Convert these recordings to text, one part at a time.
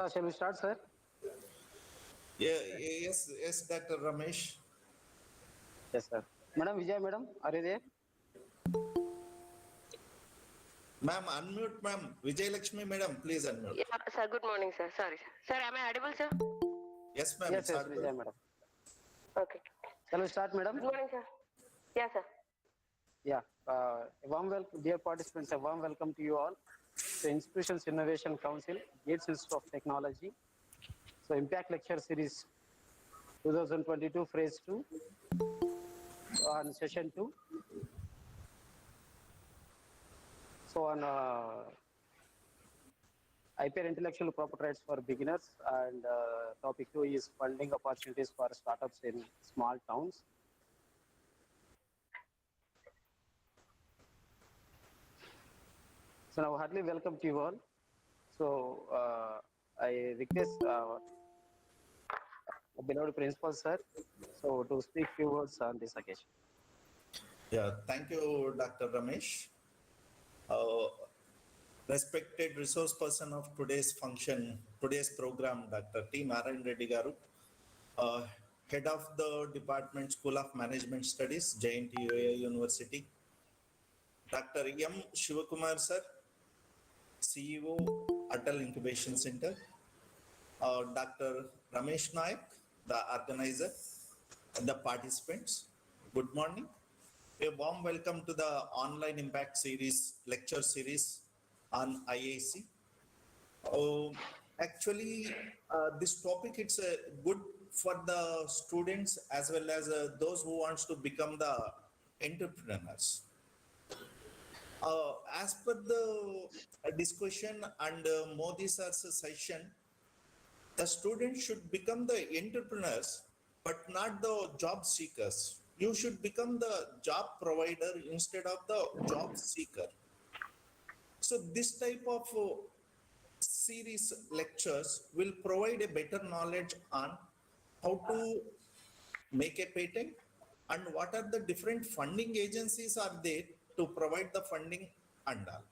Shall we start, sir? Yes, Dr. Ramesh. Yes, sir. Madam Vijay, madam, are you there? Ma'am, unmute, ma'am. Vijay Lakshmi, madam, please unmute. Yeah, sir. Good morning, sir. Sorry, sir. Sir, am I audible, sir? Yes, ma'am. Yes, It's yes, audible. Vijay, madam. Okay. Shall we start, madam? Good morning, sir. Yeah, sir. Yeah. A warm welcome, dear participants. A warm welcome to you all. So, Institutions Innovation Council, Gatesit of Technology. So, Impact Lecture Series 2022, Phase 2, on Session 2. So, on IPR Intellectual Property Rights for Beginners, and topic 2 is funding opportunities for startups in small towns. So now, heartily welcome to you all. So I request beloved principal sir, so to speak few words on this occasion. Yeah, thank you, Dr. Ramesh. Respected resource person of today's program, Dr.T.Narayana Reddy Garu, Head of the Department School of Management Studies, JNT University. Dr. M.Shiva Kiran, sir, CEO, Atal Incubation Center. Dr. Ramesh Naik, the organizer, the participants. Good morning. A warm welcome to the online impact series, lecture series on IAC. This topic, it's good for the students as well as those who wants to become the entrepreneurs. As per the discussion and Modi sir's session, the students should become the entrepreneurs, but not the job seekers. You should become the job provider instead of the job seeker. So this type of series lectures will provide a better knowledge on how to make a patent and what are the different funding agencies are there to provide the funding and all.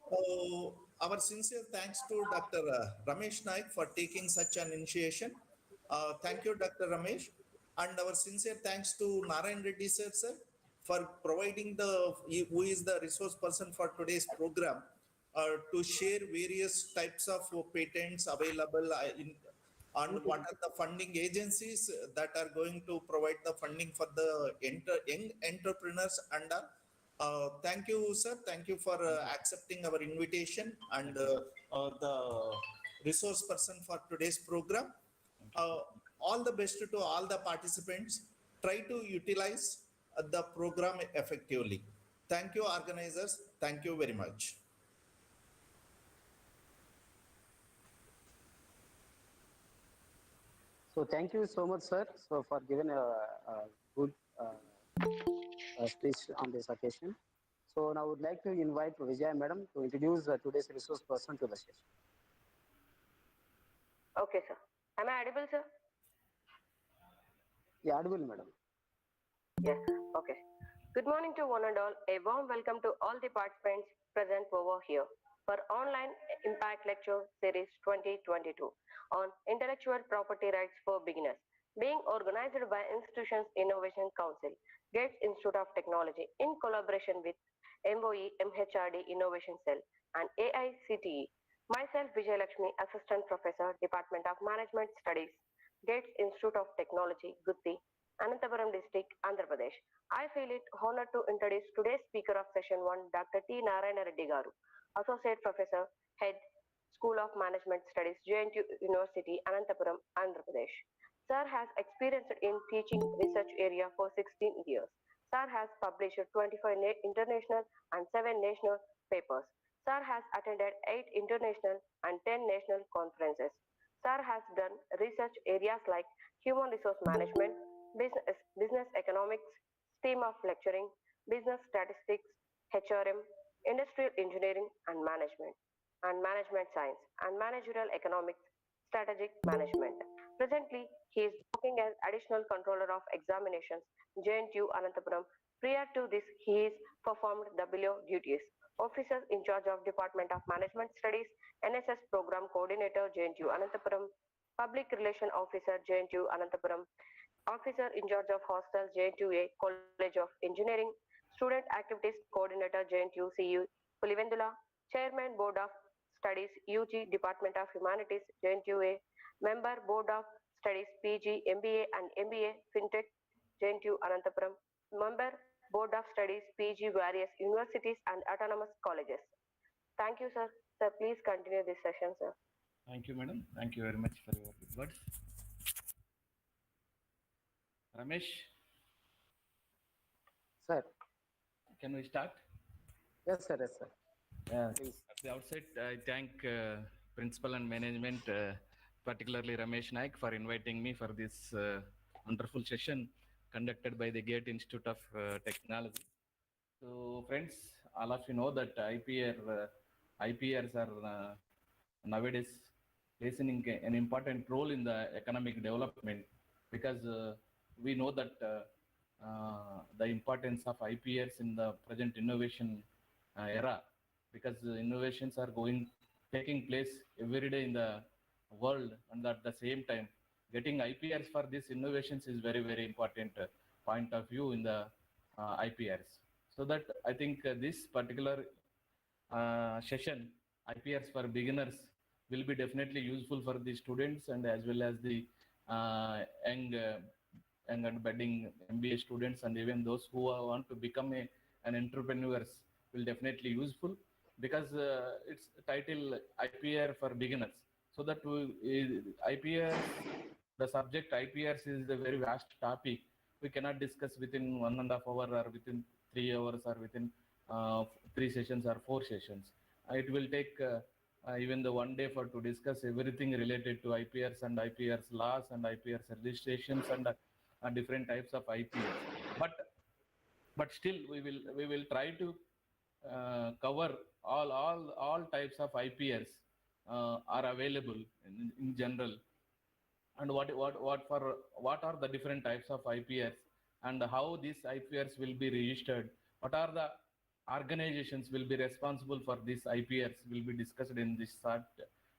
So our sincere thanks to Dr. Ramesh Naik for taking such an initiation. Thank you, Dr. Ramesh. And our sincere thanks to Narayan Reddy sir for providing who is the resource person for today's program to share various types of patents available on what are the funding agencies that are going to provide the funding for the young entrepreneurs and thank you, sir. Thank you for accepting our invitation and the resource person for today's program. All the best to all the participants. Try to utilize the program effectively. Thank you, organizers. Thank you very much. So thank you so much, sir, so for giving a good speech on this occasion. So now I would like to invite Vijay madam to introduce today's resource person to the session. Okay, sir. Am I audible, sir? Yeah, audible, madam. Yes. Okay. Good morning to one and all. A warm welcome to all the participants present over here for Online Impact Lecture Series 2022 on Intellectual Property Rights for Beginners, being organized by Institutions Innovation Council, Gates Institute of Technology in collaboration with MOE MHRD Innovation Cell and AICTE. Myself, Vijay Lakshmi, Assistant Professor, Department of Management Studies, Gates Institute of Technology, Gutti, Ananthapuramu District, Andhra Pradesh. I feel it honored to introduce today's speaker of session 1, Dr.T. Narayana Reddy Garu, Associate Professor, Head, School of Management Studies, JNT University, Ananthapuram, Andhra Pradesh. Sir has experience in teaching research area for 16 years. Sir has published 25 international and 7 national papers. Sir has attended 8 international and 10 national conferences. Sir has done research areas like human resource management, business economics, stream of lecturing, business statistics, HRM, industrial engineering and management science, and managerial economics, strategic management. Presently, he is working as additional controller of examinations, JNTU Ananthapuram. Prior to this, he has performed the below duties. Officer in charge of Department of Management Studies, NSS Program Coordinator, JNT Ananthapuram, Public Relation Officer, JNT Ananthapuram, Officer in charge of Hostels, JNT College of Engineering, Student Activities Coordinator, JNT CU Pulivendula, Chairman Board of Studies, UG Department of Humanities, JNT Member Board of Studies, PG, MBA and MBA, FinTech, JNT Ananthapuram, Member Board of Studies, PG, various universities and autonomous colleges. Thank you, sir. Sir, please continue this session, sir. Thank you, madam. Thank you very much for your good words. Ramesh, Sir. can we start? Yes, sir. Yes, sir. At the outset, I thank principal and management, particularly Ramesh Naik, for inviting me for this wonderful session conducted by the Gate Institute of Technology. So, friends, all of you know that IPRs are nowadays placing an important role in the economic development, because we know that the importance of IPRs in the present innovation era, because innovations are taking place every day in the world, and at the same time getting IPRs for these innovations is very, very important point of view in the IPRs. So that I think this particular session, IPRs for beginners, will be definitely useful for the students and as well as the young and budding MBA students, and even those who want to become an entrepreneurs will definitely useful, because it's title IPR for beginners. So that IPRs, the subject IPRs is a very vast topic. We cannot discuss within 1.5 hours or within 3 hours or within 3 sessions or 4 sessions. It will take even the one day for to discuss everything related to IPRs and IPRs laws and IPRs registrations and different types of IPRs. But still we will try to cover all types of IPRs are available in general, and what are the different types of IPRs and how these IPRs will be registered, what are the organizations will be responsible for these IPRs will be discussed in this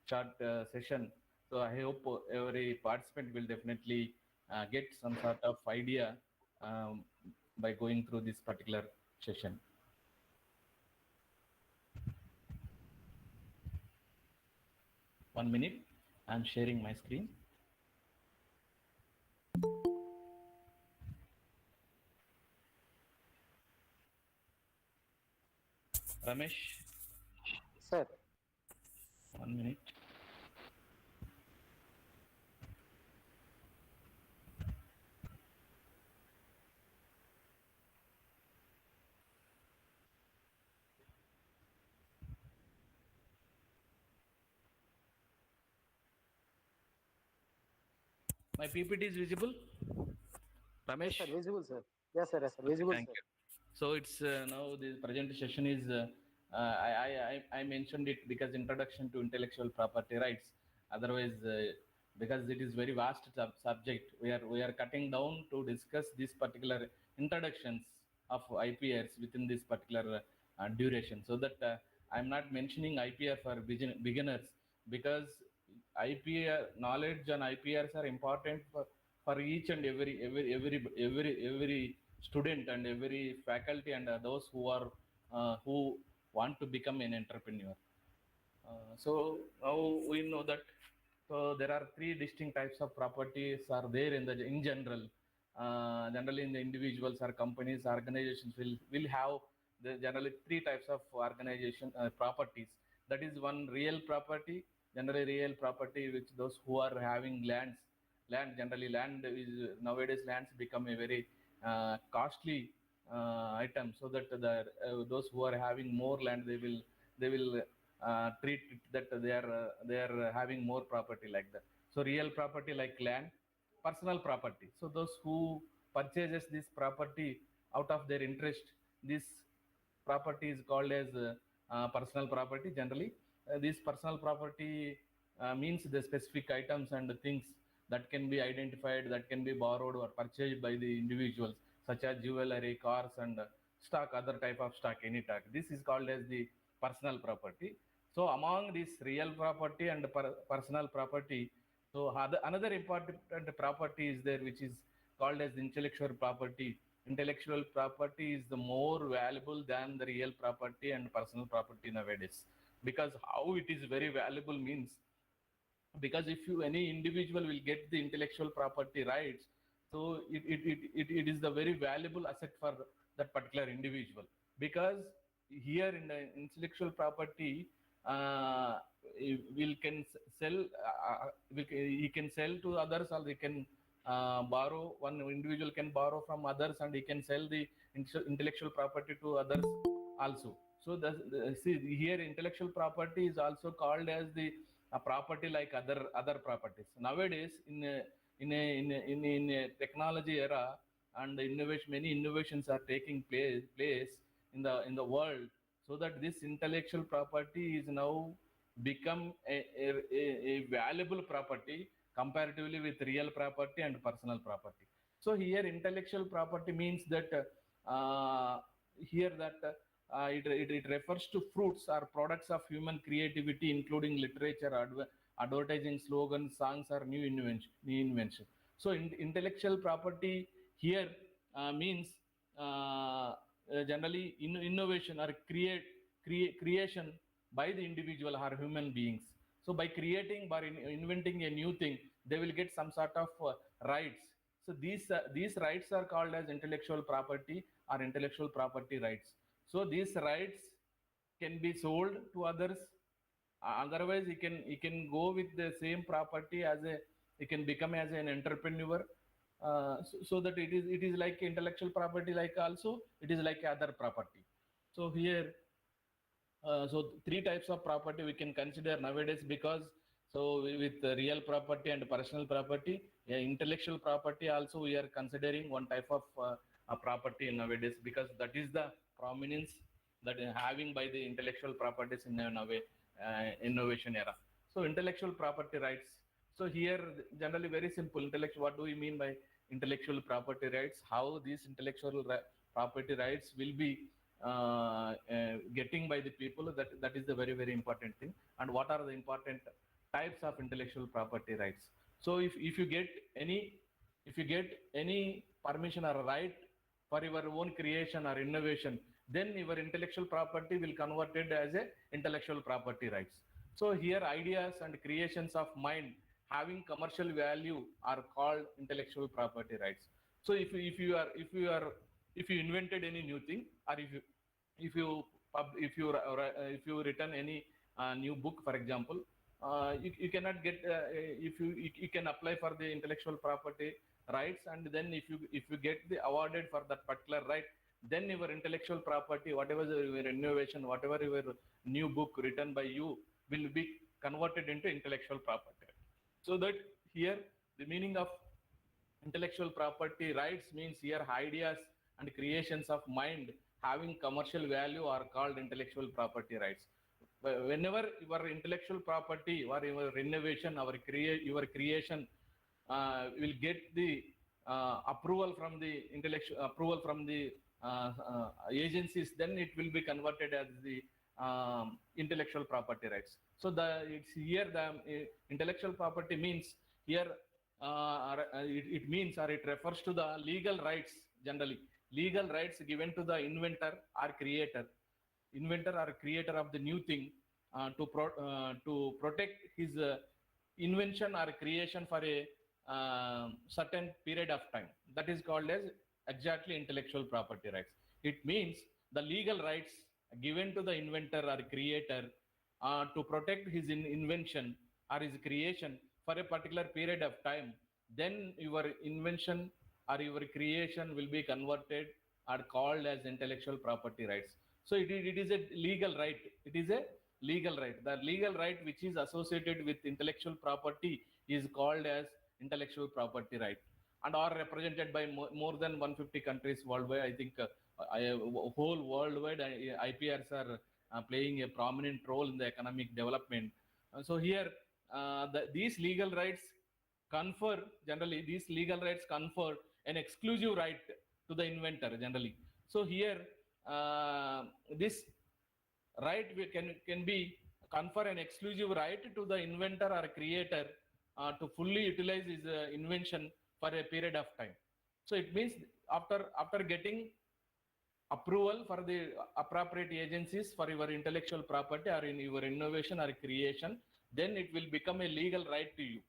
short session. So I hope every participant will definitely get some sort of idea by going through this particular session. One minute, I'm sharing my screen. Ramesh, Sir. 1 minute. My PPT is visible, Ramesh? Yes, sir. Visible, sir. Yes, sir. Yes, sir. Visible, Thank sir. you. So it's now the present session is I mentioned it because introduction to intellectual property rights. Otherwise, because it is very vast subject, we are cutting down to discuss this particular introductions of IPRs within this particular duration. So that I'm not mentioning IPR for beginners, because IPR knowledge and IPRs are important for each and every student and every faculty and those who want to become an entrepreneur. So now we know that there are 3 distinct types of properties are there in general. Generally, in the individuals or companies, organizations will have the generally 3 types of organization properties. That is one real property, generally real property, which those who are having land generally land is nowadays lands become a very costly item, so that those who are having more land, they will treat it that they are having more property like that. So real property like land, personal property. So those who purchases this property out of their interest, this property is called as personal property. Generally, this personal property means the specific items and things that can be identified, that can be borrowed or purchased by the individuals, such as jewelry, cars, and stock, other type of stock, any stock. This is called as the personal property. So among this real property and personal property, so another important property is there, which is called as intellectual property. Intellectual property is the more valuable than the real property and personal property nowadays. Because how it is very valuable means, because if you any individual will get the intellectual property rights, so it is the very valuable asset for that particular individual. Because here in the intellectual property, will can sell, he can sell to others, or he can borrow, one individual can borrow from others and he can sell the intellectual property to others also. So see here intellectual property is also called as the a property like other properties. Nowadays in a technology era and innovation, many innovations are taking place in the world, so that this intellectual property is now become a valuable property comparatively with real property and personal property. So here intellectual property means that here that it refers to fruits or products of human creativity, including literature, advertising, slogans, songs, or new invention. So intellectual property here means generally innovation or creation by the individual or human beings. So by creating, by inventing a new thing, they will get some sort of rights. So these rights are called as intellectual property or intellectual property rights. So these rights can be sold to others. Otherwise, he can go with the same property as a, he can become as an entrepreneur. So that it is like intellectual property, like also it is like other property. So here so three types of property we can consider nowadays, because so with the real property and personal property, yeah, intellectual property also we are considering one type of property nowadays, because that is the prominence that is having by the intellectual properties in a way innovation era. So intellectual property rights. So here generally very simple intellectual. What do we mean by intellectual property rights? How these intellectual property rights will be getting by the people, that is the very important thing. And what are the important types of intellectual property rights? So if you get any permission or right for your own creation or innovation, then your intellectual property will converted as a intellectual property rights. So here ideas and creations of mind having commercial value are called intellectual property rights. So if you invented any new thing, or if you written any new book, for example, you cannot get you can apply for the intellectual property rights, and then if you get the awarded for that particular right, then your intellectual property, whatever your innovation, whatever your new book written by you, will be converted into intellectual property. So that here the meaning of intellectual property rights means here ideas and creations of mind having commercial value are called intellectual property rights. Whenever your intellectual property or your innovation, your creation will get the approval from the agencies, then it will be converted as the intellectual property rights. So it's here the intellectual property means here it means, or it refers to the legal rights, generally legal rights given to the inventor or creator of the new thing to protect his invention or creation for a certain period of time. That is called as exactly intellectual property rights. It means the legal rights given to the inventor or creator to protect his invention or his creation for a particular period of time. Then your invention or your creation will be converted or called as intellectual property rights. So it is a legal right. It is a legal right. The legal right which is associated with intellectual property is called as intellectual property right, and are represented by more than 150 countries worldwide. I think whole worldwide IPRs are playing a prominent role in the economic development. So here these legal rights confer an exclusive right to the inventor generally. So here this right can be confer an exclusive right to the inventor or creator to fully utilize his invention for a period of time. So it means after getting approval for the appropriate agencies for your intellectual property or in your innovation or creation, then it will become a legal right to you.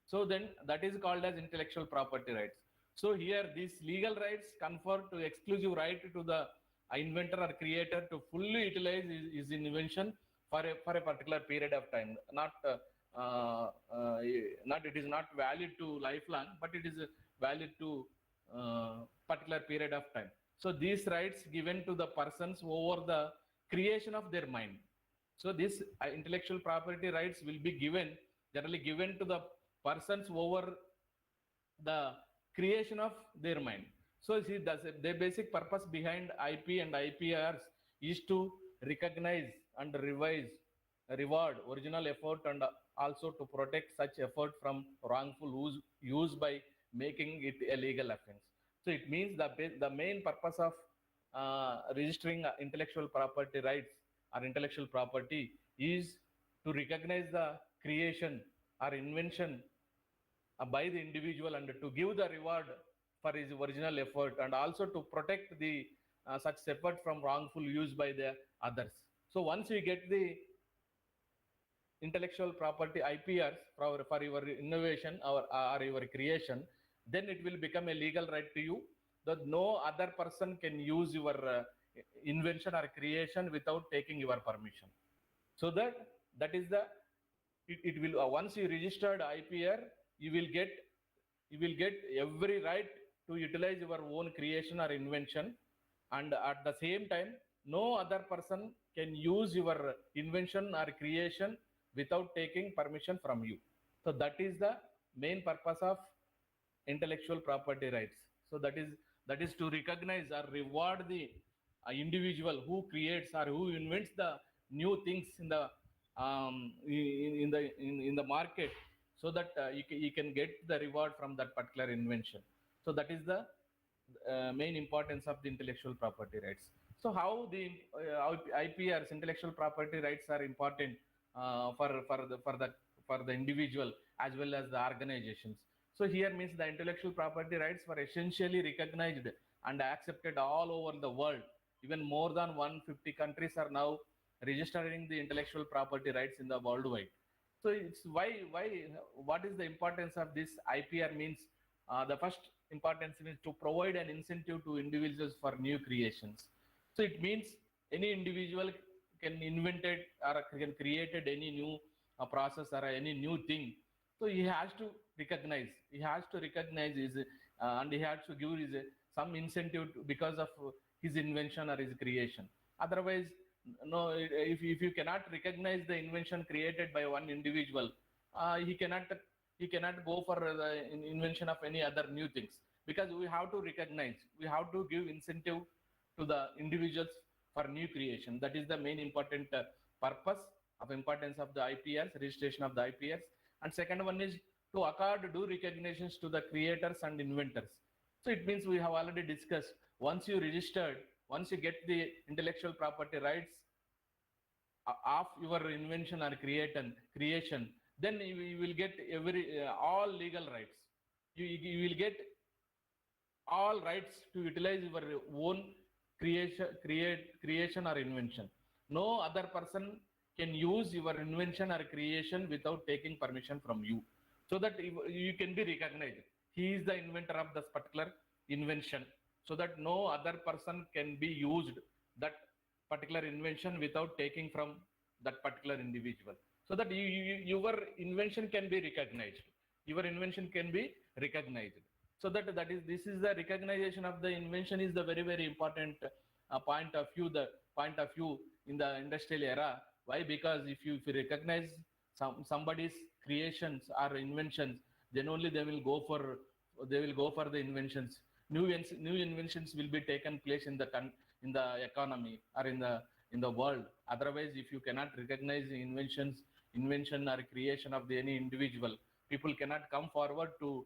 So then that is called as intellectual property rights. So here these legal rights confer to exclusive right to the inventor or creator to fully utilize his invention for a particular period of time. Not it is not valid to lifelong, but it is valid to particular period of time. So these rights given to the persons over the creation of their mind. So these intellectual property rights will be generally given to the persons over the creation of their mind. So see, the basic purpose behind IP and IPRs is to recognize and reward original effort and also to protect such effort from wrongful use by making it a legal offense. So it means the main purpose of registering intellectual property rights or intellectual property is to recognize the creation or invention by the individual and to give the reward for his original effort and also to protect the such effort from wrongful use by the others. So once you get the intellectual property IPRs for your innovation or your creation, then it will become a legal right to you that no other person can use your invention or creation without taking your permission. So that is the it will once you registered IPR, you will get every right to utilize your own creation or invention, and at the same time no other person can use your invention or creation without taking permission from you. So that is the main purpose of intellectual property rights. So that is to recognize or reward the individual who creates or who invents the new things in the in the market, so that you can get the reward from that particular invention. So that is the main importance of the intellectual property rights. So how the IPRs, intellectual property rights, are important for the individual as well as the organizations. So here means the intellectual property rights were essentially recognized and accepted all over the world. Even more than 150 countries are now registering the intellectual property rights in the worldwide. So it's why what is the importance of this IPR means? The first importance is to provide an incentive to individuals for new creations. So it means any individual can invent it or can create any new process or any new thing. So he has to recognize his and he has to give his some incentive because of his invention or his creation. Otherwise, no, if you cannot recognize the invention created by one individual, he cannot go for the invention of any other new things, because we have to give incentive to the individuals for new creation. That is the main important purpose of importance of the IPRs, registration of the IPRs. And second one is to accord due recognitions to the creators and inventors. So it means we have already discussed, once you get the intellectual property rights of your invention or creation, then you will get all legal rights. You will get all rights to utilize your own creation or invention. No other person can use your invention or creation without taking permission from you, so that you can be recognized. He is the inventor of this particular invention, so that no other person can be used that particular invention without taking from that particular individual, so that your invention can be recognized. So this is the recognition of the invention is the very, very important point of view in the industrial era. Why? Because if you recognize somebody's creations or inventions, then only they will go for the inventions. New inventions will be taken place in the economy or in the world. Otherwise, if you cannot recognize the invention or creation of any individual, people cannot come forward to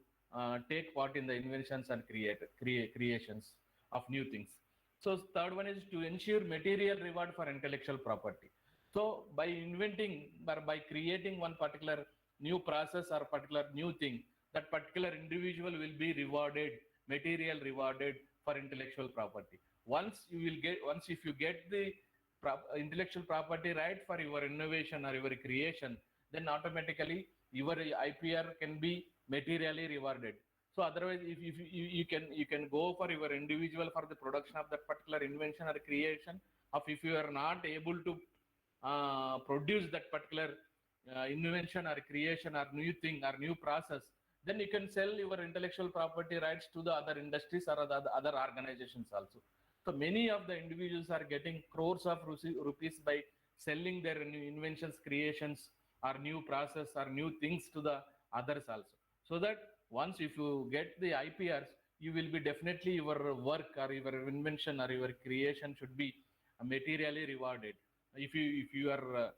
take part in the inventions and creations of new things. So third one is to ensure material reward for intellectual property. So by inventing or by creating one particular new process or particular new thing, that particular individual will be rewarded, material rewarded for intellectual property. Once if you get the intellectual property right for your innovation or your creation, then automatically your IPR can be materially rewarded. So otherwise, if you can go for your individual for the production of that particular invention or creation, of if you are not able to produce that particular invention or creation or new thing or new process, then you can sell your intellectual property rights to the other industries or the other organizations also. So many of the individuals are getting crores of rupees by selling their new inventions, creations, or new process or new things to the others also. So that once if you get the IPRs, you will be definitely your work or your invention or your creation should be materially rewarded. If you are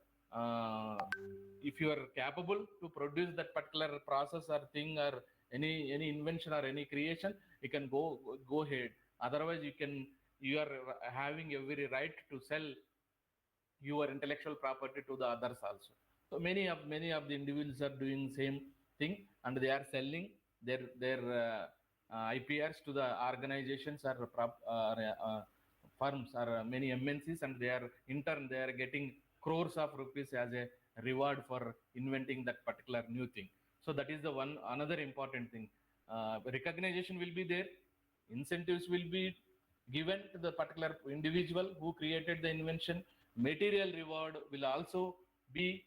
if you are capable to produce that particular process or thing or any invention or any creation, you can go ahead. Otherwise, you are having every right to sell your intellectual property to the others also. So many of the individuals are doing same thing, and they are selling their IPRs to the organizations or firms or many MNCs, and they are in turn they are getting crores of rupees as a reward for inventing that particular new thing. So that is the one another important thing. Recognition will be there, incentives will be given to the particular individual who created the invention, material reward will also be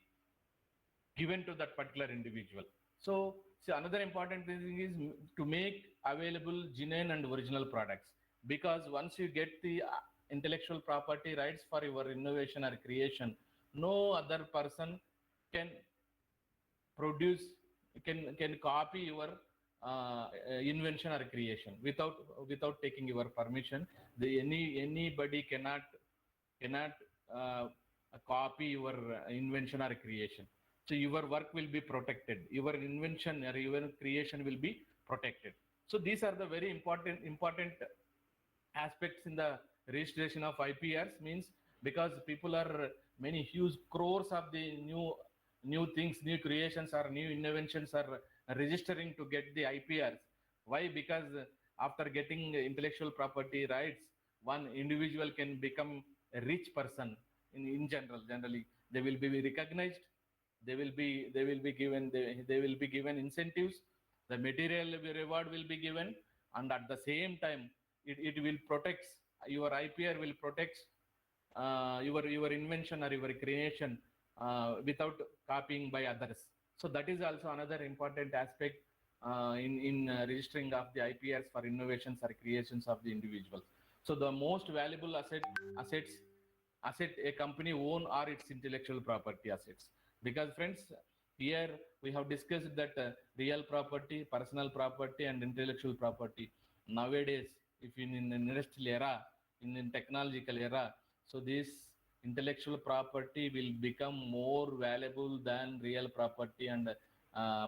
given to that particular individual. So see, another important thing is to make available genuine and original products, because once you get the intellectual property rights for your innovation or creation, no other person can produce, can copy your invention or creation without taking your permission. Anybody cannot uh, copy your invention or creation. So your work will be protected, your invention or your creation will be protected. So these are the very important aspects in the registration of IPRs. Means because people are many huge crores of the new things, new creations or new inventions are registering to get the IPRs. Why? Because after getting intellectual property rights, one individual can become a rich person. In generally they will be recognized, they will be given incentives, the material reward will be given, and at the same time it will protect, your IPR will protect your invention or your creation without copying by others. So that is also another important aspect in registering of the IPRs for innovations or creations of the individuals. So the most valuable asset a company own are its intellectual property assets. Because friends, here we have discussed that real property, personal property, and intellectual property. Nowadays, if in industrial era, in technological era, so this intellectual property will become more valuable than real property and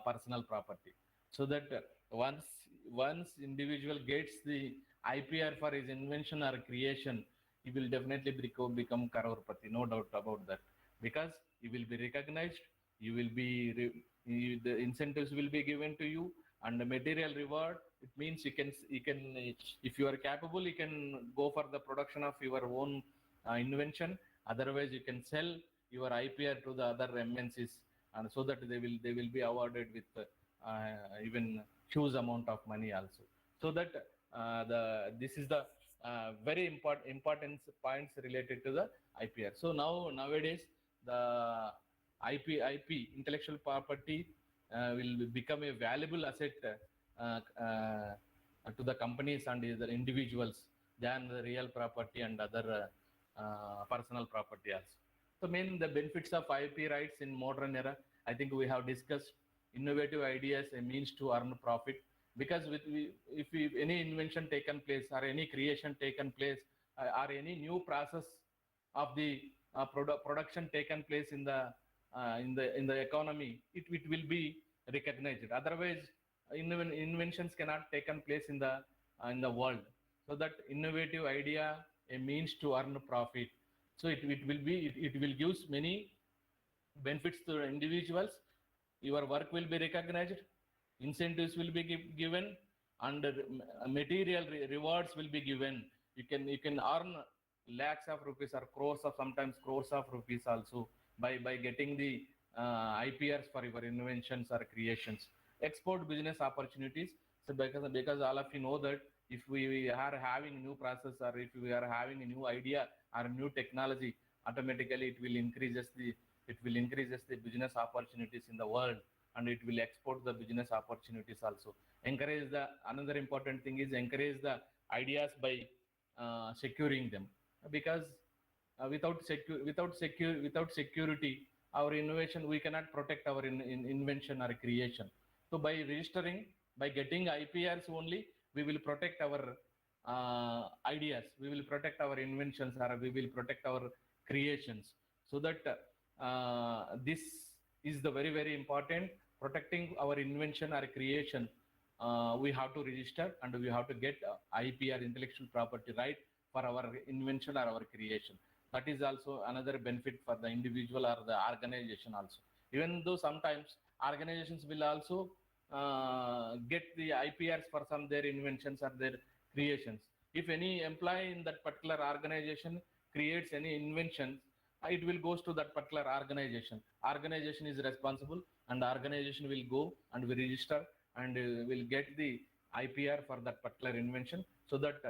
personal property. So that once individual gets the IPR for his invention or creation, he will definitely become Karorpati, no doubt about that. Because you will be recognized, you will be the incentives will be given to you, and the material reward, it means you can if you are capable, you can go for the production of your own invention. Otherwise you can sell your IPR to the other MNCs, and so that they will be awarded with even huge amount of money also. So that the this is the very important points related to the IPR. So nowadays the IP intellectual property will become a valuable asset to the companies and the individuals than the real property and other personal property also. So main the benefits of IP rights in modern era, I think we have discussed. Innovative ideas a means to earn profit, because if any invention taken place or any creation taken place or any new process of the production taken place in the economy, it will be recognized. Otherwise inventions cannot taken place in the world. So that innovative idea a means to earn profit. So it will give many benefits to individuals. Your work will be recognized, incentives will be given, and material rewards will be given. You can earn lakhs of rupees or crores of, sometimes crores of rupees also, by getting the IPRs for your inventions or creations. Export business opportunities. So because all of you know that if we are having new process, or if we are having a new idea or new technology, automatically it will increases the business opportunities in the world, and it will export the business opportunities also. Encourage the, another important thing is encourage the ideas by securing them, because without security, our innovation, we cannot protect our invention or creation. So by registering, by getting IPRs only, we will protect our ideas, we will protect our inventions, or we will protect our creations. So that this is the very, very important. Protecting our invention or creation, we have to register, and we have to get IPR, intellectual property right, for our invention or our creation. That is also another benefit for the individual or the organization also. Even though sometimes organizations will also get the IPRs for some their inventions or their creations. If any employee in that particular organization creates any inventions, it will goes to that particular organization. Organization is responsible, and organization will go and will register, and will get the IPR for that particular invention, so that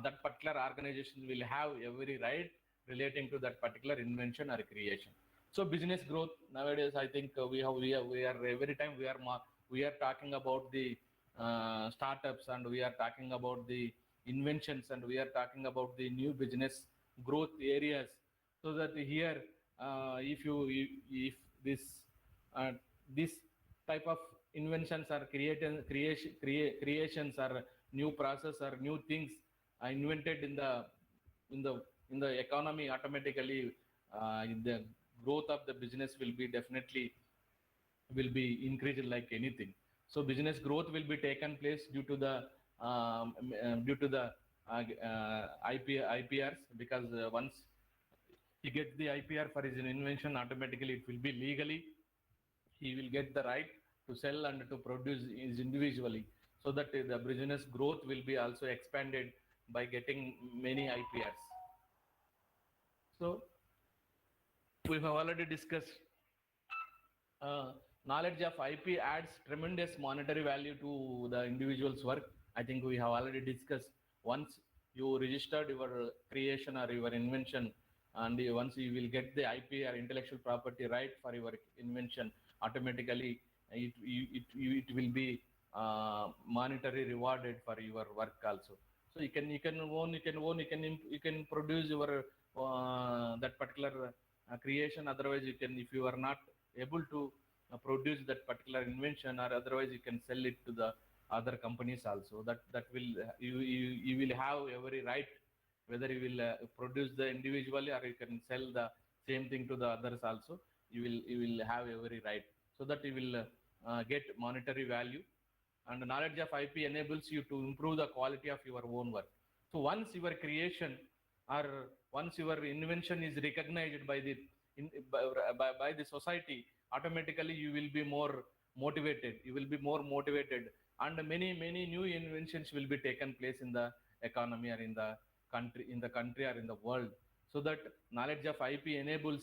that particular organization will have every right relating to that particular invention or creation. So business growth nowadays, I think we are every time we are talking about the startups, and we are talking about the inventions, and we are talking about the new business growth areas. So that here, if this uh, this type of inventions or creations or new process or new things are invented in the in the economy, automatically in the growth of the business will be definitely will be increased like anything. So business growth will be taken place due to the IPRs, because once he gets the IPR for his invention, automatically it will be legally, he will get the right to sell and to produce is individually. So that the business growth will be also expanded by getting many IPRs. So we have already discussed knowledge of IP adds tremendous monetary value to the individual's work. I think we have already discussed. Once you registered your creation or your invention, and once you will get the IP or intellectual property right for your invention, automatically it will be monetary rewarded for your work also. So you can produce your that particular creation. Otherwise, you can, if you are not able to produce that particular invention, or otherwise you can sell it to the other companies also. That will you will have every right, whether you will produce the individually, or you can sell the same thing to the others also. You will have every right, so that you will get monetary value. And knowledge of IP enables you to improve the quality of your own work. So once your creation or once your invention is recognized by the by the society, automatically you will be more motivated. You will be more motivated, and many new inventions will be taken place in the economy, or in the country or in the world. So that knowledge of IP enables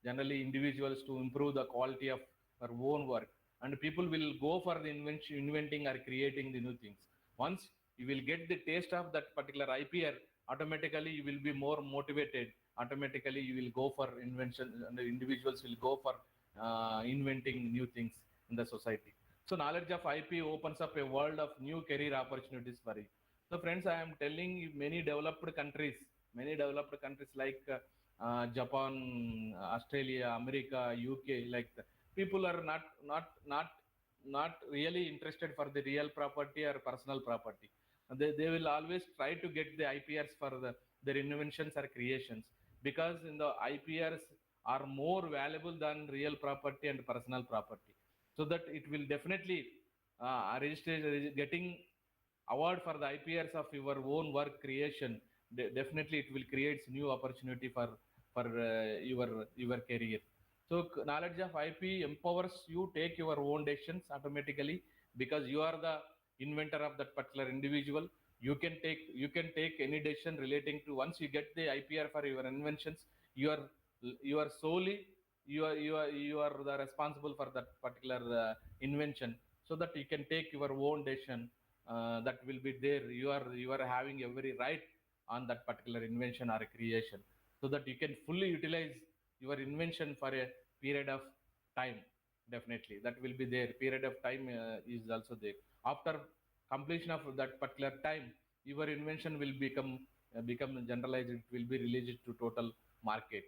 generally individuals to improve the quality of their own work, and people will go for the inventing or creating the new things. Once you will get the taste of that particular IPR, automatically you will be more motivated. Automatically you will go for invention, and the individuals will go for inventing new things in the society. So knowledge of IP opens up a world of new career opportunities for you. So friends, I am telling you, many developed countries like Japan, Australia, America, UK, like people are not really interested for the real property or personal property. They will always try to get the IPRs for their inventions or creations, because in the IPRs are more valuable than real property and personal property. So that it will definitely register getting award for the IPRs of your own work creation definitely it will create new opportunity for your career. So knowledge of IP empowers you take your own decisions automatically, because you are the inventor of that particular individual. You can take any decision relating to, once you get the IPR for your inventions, you are you are solely you are the responsible for that particular invention, so that you can take your own decision. That will be there. You are having every right on that particular invention or a creation, so that you can fully utilize your invention for a period of time. Definitely that will be there. Period of time is also there. After completion of that particular time, your invention will become generalized. It will be released to total market,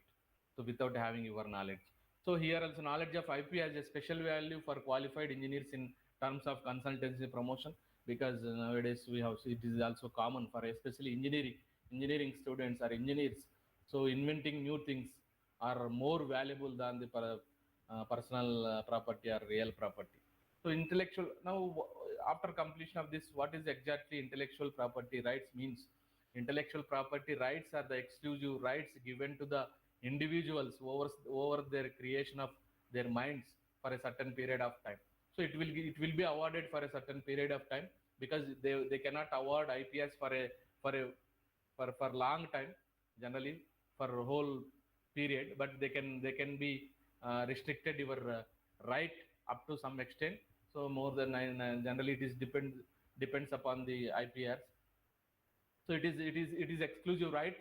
so without having your knowledge. So here also knowledge of IP has a special value for qualified engineers in terms of consultancy promotion, because nowadays we have, it is also common for especially engineering students or engineers. So inventing new things are more valuable than the personal property or real property. So intellectual, now after completion of this, what is exactly intellectual property rights means? Intellectual property rights are the exclusive rights given to the individuals over their creation of their minds for a certain period of time. So it will be awarded for a certain period of time, because they cannot award IPS for a for long time, generally for a whole period, but they can be restricted your right up to some extent. So more than generally it is depends upon the IPRs. So it is exclusive right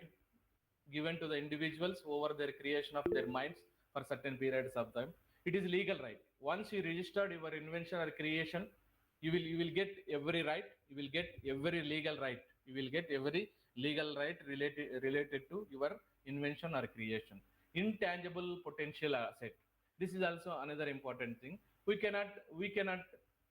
given to the individuals over their creation of their minds for certain periods of time. It is legal right. Once you registered your invention or creation, you will get every right. You will get every legal right. You will get every legal right related to your invention or creation. Intangible potential asset. This is also another important thing. We cannot we cannot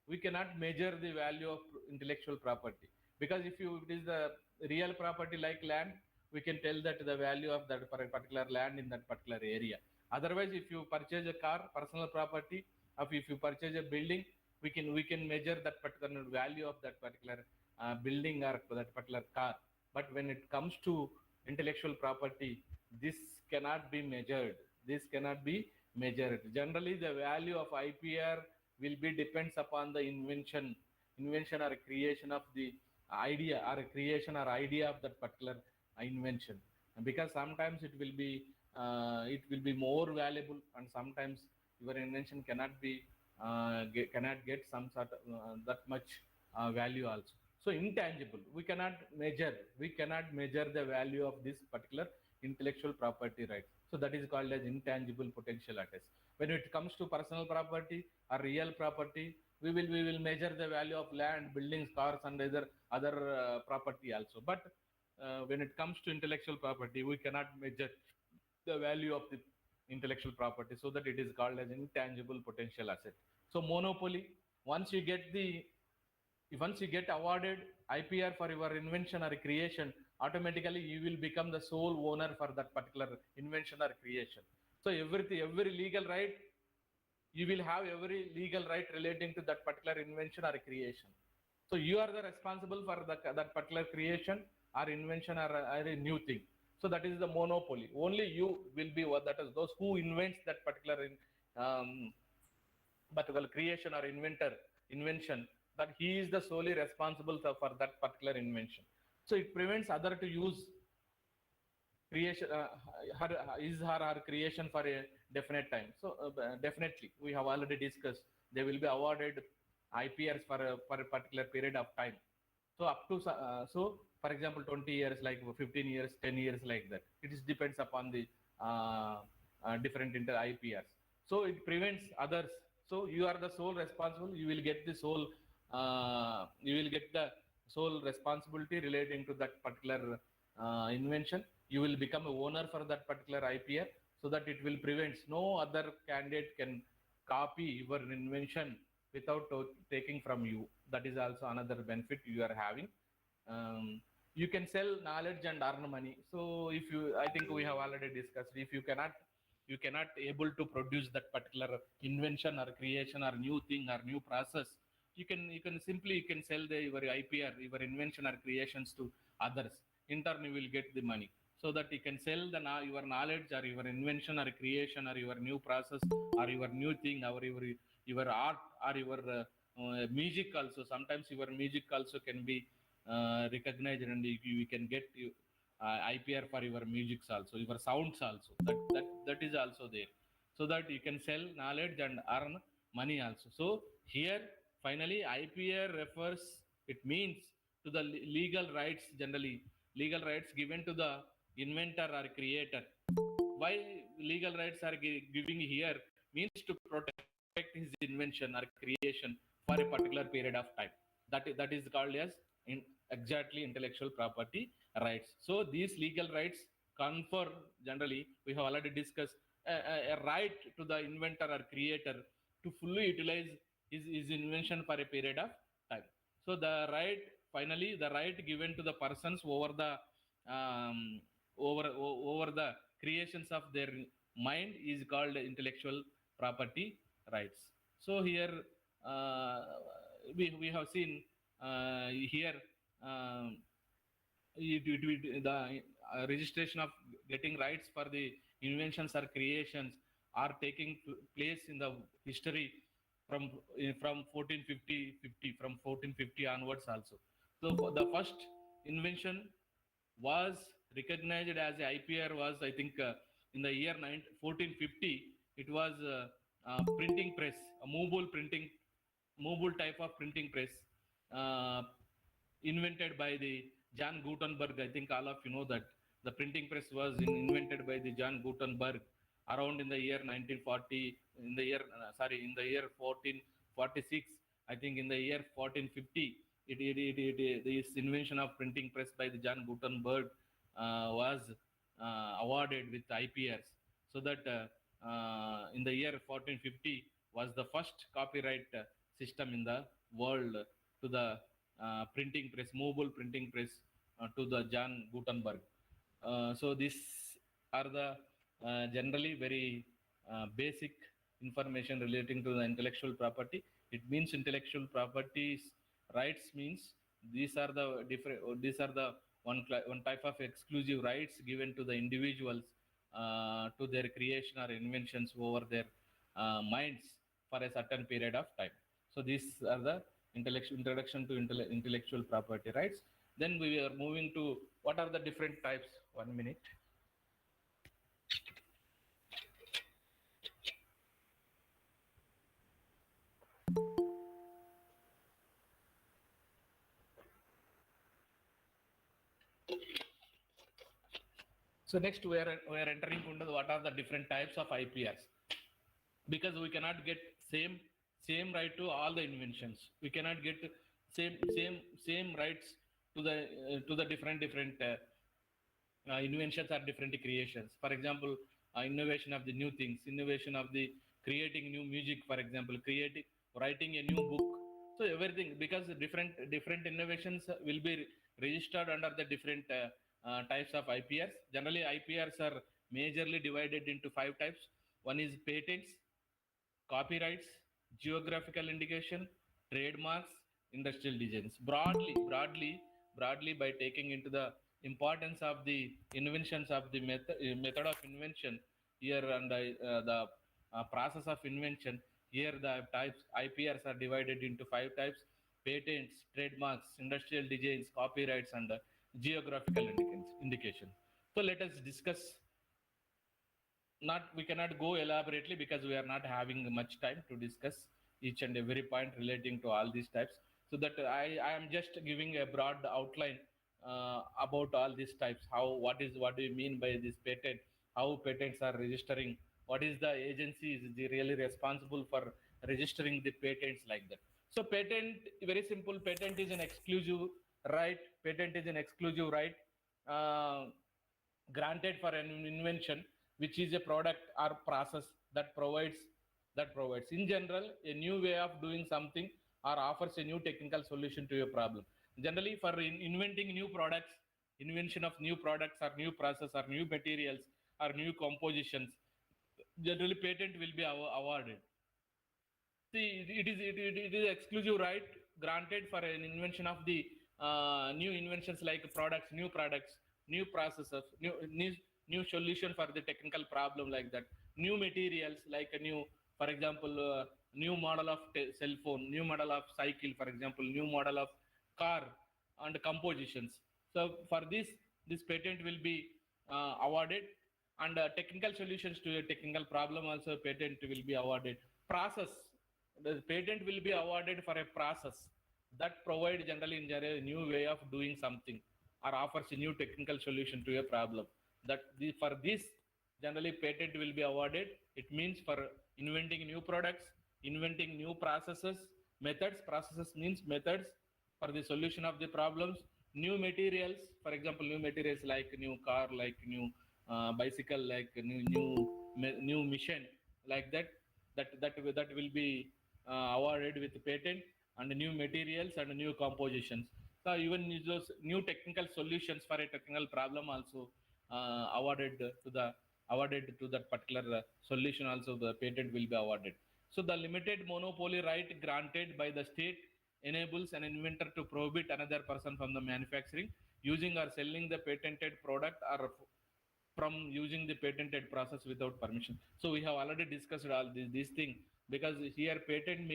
we cannot measure the value of intellectual property, because if it is the real property like land, we can tell that the value of that particular land in that particular area. Otherwise, if you purchase a car, personal property, or if you purchase a building, we can measure that particular value of that particular building or that particular car. But when it comes to intellectual property, this cannot be measured. This cannot be measured. Generally, the value of IPR will be depends upon the invention or creation of the idea, or a creation or idea of that particular invention. Because sometimes it will be more valuable, and sometimes your invention cannot get some sort of that much value also. So intangible, we cannot measure the value of this particular intellectual property right. So that is called as intangible potential assets. When it comes to personal property or real property, we will measure the value of land, buildings, cars, and other property also. But when it comes to intellectual property, we cannot measure the value of the intellectual property, so that it is called as intangible potential asset. So monopoly, once you get the once you get awarded IPR for your invention or creation, automatically you will become the sole owner for that particular invention or creation. So every legal right, you will have every legal right relating to that particular invention or creation. So you are the responsible for that particular creation or invention, or a new thing. So that is the monopoly. Only you will be what, that is those who invents that um, particular creation or invention, that he is the solely responsible for that particular invention. So it prevents other to use creation her creation for a definite time. So definitely we have already discussed, they will be awarded IPRs for a particular period of time. So up to for example 20 years, like 15 years, 10 years, like that. It is depends upon the different inter IPRs. So it prevents others. So you are the sole responsible. You will get the sole responsibility relating to that particular invention. You will become a owner for that particular IPR, so that it will prevent no other candidate can copy your invention without taking from you. That is also another benefit you are having. You can sell knowledge and earn money. So if you, I think we have already discussed, if you cannot able to produce that particular invention or creation or new thing or new process, you can sell your IPR, your invention or creations to others. in turn you will get the money, so that you can sell your knowledge or your invention or creation or your new process or your new thing or your art or your music also. Sometimes your music also can be recognized, and you can get IPR for your musics also, your sounds also. That is also there, so that you can sell knowledge and earn money also. So here finally IPR refers, it means to the legal rights, generally legal rights given to the inventor or creator. Why legal rights are giving here means to protect his invention or creation for a particular period of time. That is called as exactly intellectual property rights. So these legal rights confer, generally we have already discussed, a right to the inventor or creator to fully utilize his invention for a period of time. So the right, finally the right given to the persons over the over the creations of their mind is called intellectual property rights. So here we have seen here um, the registration of getting rights for the inventions or creations are taking place in the history from 1450 from 1450 onwards also. So the first invention was recognized as a IPR was, I think, in the year 1450. It was printing press, a mobile type of printing press, uh, invented by the John Gutenberg. I think all of you know that the printing press was invented by the John Gutenberg around in the year 1940, in the year in the year 1446. I think in the year 1450, this invention of printing press by the John Gutenberg was awarded with IPRs. So that in the year 1450 was the first copyright system in the world to the printing press, mobile printing press, to the John Gutenberg. So these are the generally very basic information relating to the intellectual property. It means intellectual properties rights means these are the different. These are the one type of exclusive rights given to the individuals to their creation or inventions over their minds for a certain period of time. So these are the introduction to intellectual property rights. Then we are moving to what are the different types. 1 minute. So next we are entering into what are the different types of IPRs, because we cannot get same right to all the inventions. We cannot get same rights to the different inventions are different creations. For example, innovation of the new things, innovation of the creating new music, for example, creating writing a new book. So everything, because different innovations will be registered under the different types of IPRs. Generally, IPRs are majorly divided into 5 types. One is patents, copyrights, geographical indication, trademarks, industrial designs. Broadly, by taking into the importance of the inventions of the method of invention here, and the process of invention here, the types IPRs are divided into 5 types: patents, trademarks, industrial designs, copyrights, and geographical indication. So let us discuss. Not, we cannot go elaborately because we are not having much time to discuss each and every point relating to all these types. So that I am just giving a broad outline about all these types. What do you mean by this patent? How patents are registering? What is the agency is really responsible for registering the patents, like that? So patent, very simple. Patent is an exclusive right. Patent is an exclusive right. Granted for an invention which is a product or process that provides in general a new way of doing something or offers a new technical solution to a problem. Generally, for inventing new products, invention of new products or new process or new materials or new compositions, generally patent will be awarded. See, it is exclusive right granted for an invention of the new inventions like products, new processes, new solution for the technical problem like that, new materials like a new, for example, new model of cell phone, new model of cycle, for example, new model of car and compositions. So for this patent will be awarded, and technical solutions to a technical problem also patent will be awarded. Process, the patent will be awarded for a process that provide generally in a new way of doing something or offers a new technical solution to a problem. For this generally patent will be awarded. It means for inventing new products, inventing new processes, methods. Processes means methods for the solution of the problems. New materials, for example, new materials like new car, like new bicycle, like new mission, like that will be awarded with patent, and new materials and new compositions. So even those new technical solutions for a technical problem also awarded to that particular solution also the patent will be awarded. So the limited monopoly right granted by the state enables an inventor to prohibit another person from the manufacturing, using or selling the patented product, or from using the patented process without permission. So we have already discussed all this thing, because here patent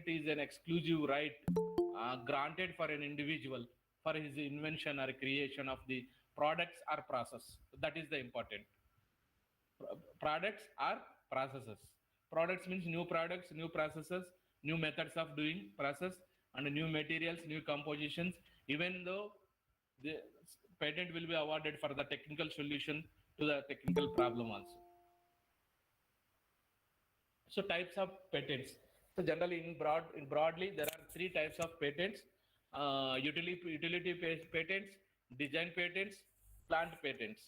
is an exclusive right granted for an individual for his invention or creation of the products or process. That is the important. Products or processes. Products means new products, new processes, new methods of doing process, and new materials, new compositions. Even though the patent will be awarded for the technical solution to the technical problem also. So types of patents. So generally in broadly there are three types of patents: utility patents, design patents, plant patents.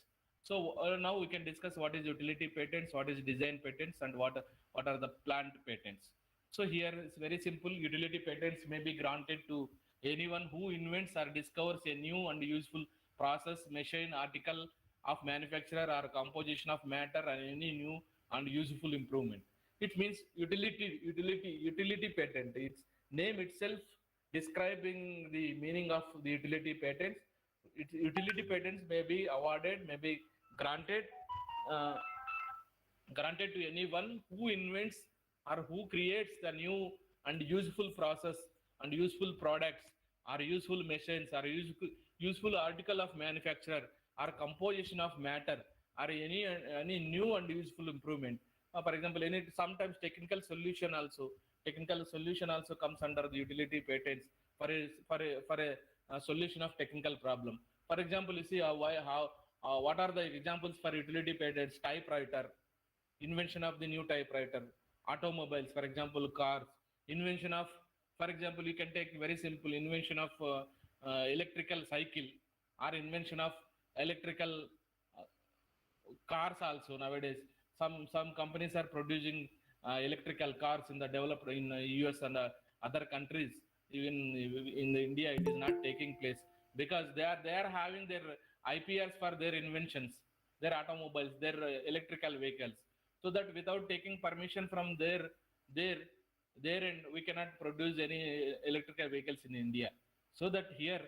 So now we can discuss what is utility patents, what is design patents, and what are the plant patents. So here it's very simple. Utility patents may be granted to anyone who invents or discovers a new and useful process, machine, article of manufacturer, or composition of matter, and any new and useful improvement. It means utility patent. Its name itself describing the meaning of the utility patents. Utility patents may be awarded, may be granted, uh, granted to anyone who invents or who creates the new and useful process and useful products or useful machines or useful article of manufacturer or composition of matter or any new and useful improvement. For example, any sometimes technical solution also comes under the utility patents for a solution of technical problem. For example, you see what are the examples for utility patents? Typewriter, invention of the new typewriter. Automobiles, for example, cars. Invention of, for example, you can take very simple invention of electrical cycle, or invention of electrical uh, cars also nowadays. Some companies are producing electrical cars in the developed in US and other countries. Even in India it is not taking place, because they are having their IPRs for their inventions, their automobiles, their electrical vehicles. So that without taking permission from their their end, we cannot produce any electrical vehicles in India. So that here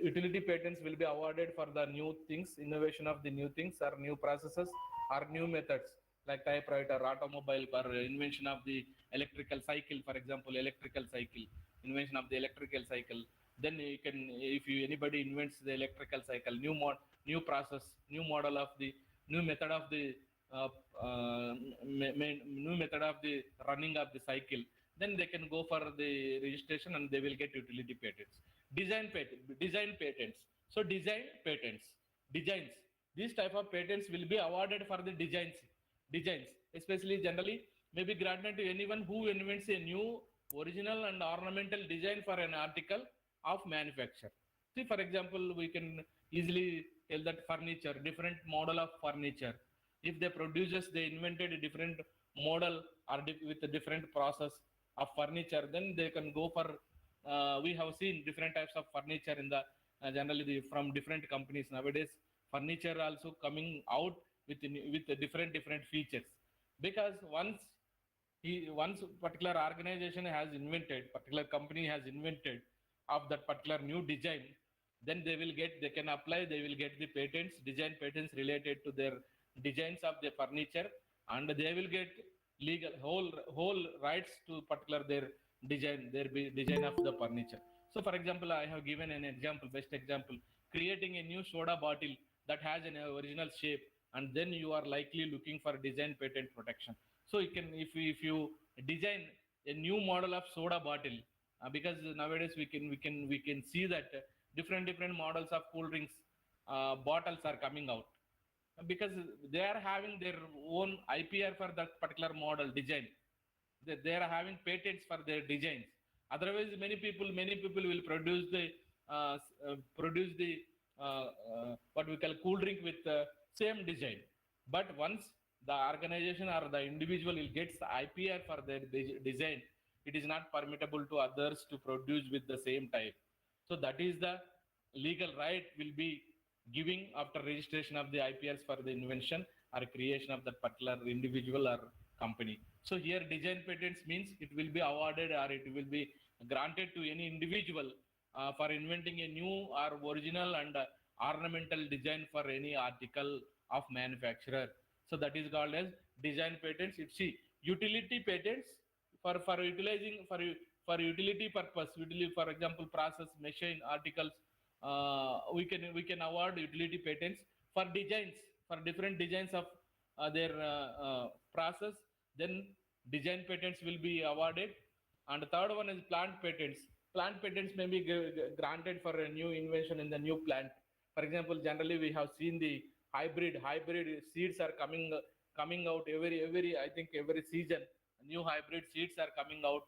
utility patents will be awarded for the new things, innovation of the new things or new processes or new methods, like typewriter, automobile, or invention of the electrical cycle, for example, electrical cycle, invention of the electrical cycle. Then you can, if anybody invents the electrical cycle, new process, new model of the new method of the uh, uh, new method of the running of the cycle, then they can go for the registration and they will get utility patents. Design patents. So designs, these type of patents will be awarded for the designs, especially generally may be granted to anyone who invents a new original and ornamental design for an article of manufacture. See, for example, we can easily tell that furniture, different model of furniture. If they producers, they invented a different model or with a different process of furniture, then they can go for we have seen different types of furniture in the generally from different companies nowadays. Furniture also coming out with the different features, because once particular organization has invented, particular company has invented of that particular new design, then they can apply, they will get the patents, design patents related to their designs of the furniture, and they will get legal whole rights to particular their design of the furniture. So for example, I have given an example, best example, creating a new soda bottle that has an original shape, and then you are likely looking for design patent protection. So you can, if you design a new model of soda bottle, because nowadays we can see that different models of cool drinks bottles are coming out, because they are having their own IPR for that particular model design. They are having patents for their designs. Otherwise, many people will produce the what we call cool drink with same design. But once the organization or the individual will gets the IPR for their design, it is not permittable to others to produce with the same type. So that is the legal right will be giving after registration of the IPRs for the invention or creation of that particular individual or company. So here design patents means it will be awarded or it will be granted to any individual for inventing a new or original and ornamental design for any article of manufacturer. So that is called as design patents. It's see utility patents for utilizing for utility purpose, utility, for example, process, machine, articles. We can award utility patents for designs, for different designs of their process. Then design patents will be awarded. And the third one is plant patents. Plant patents may be granted for a new invention in the new plant. For example, generally we have seen the hybrid seeds are coming out every I think every season. New hybrid seeds are coming out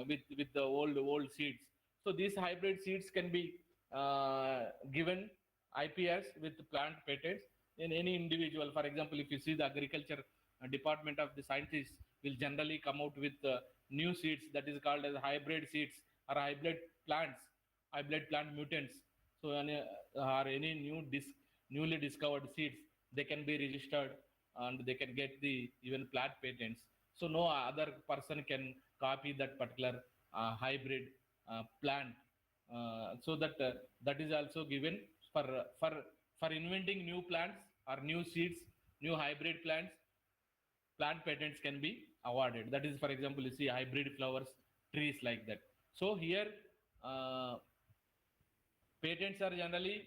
with the old seeds. So these hybrid seeds can be given IPRs with plant patents in any individual. For example, if you see the agriculture department of the scientists will generally come out with new seeds that is called as hybrid seeds or hybrid plant mutants. So or any newly discovered seeds, they can be registered and they can get the even plant patents. So no other person can copy that particular hybrid plant. So that is also given for for for inventing new plants or new seeds, new hybrid plants. Plant patents can be awarded. That is, for example, you see hybrid flowers, trees like that. So here uh, patents are generally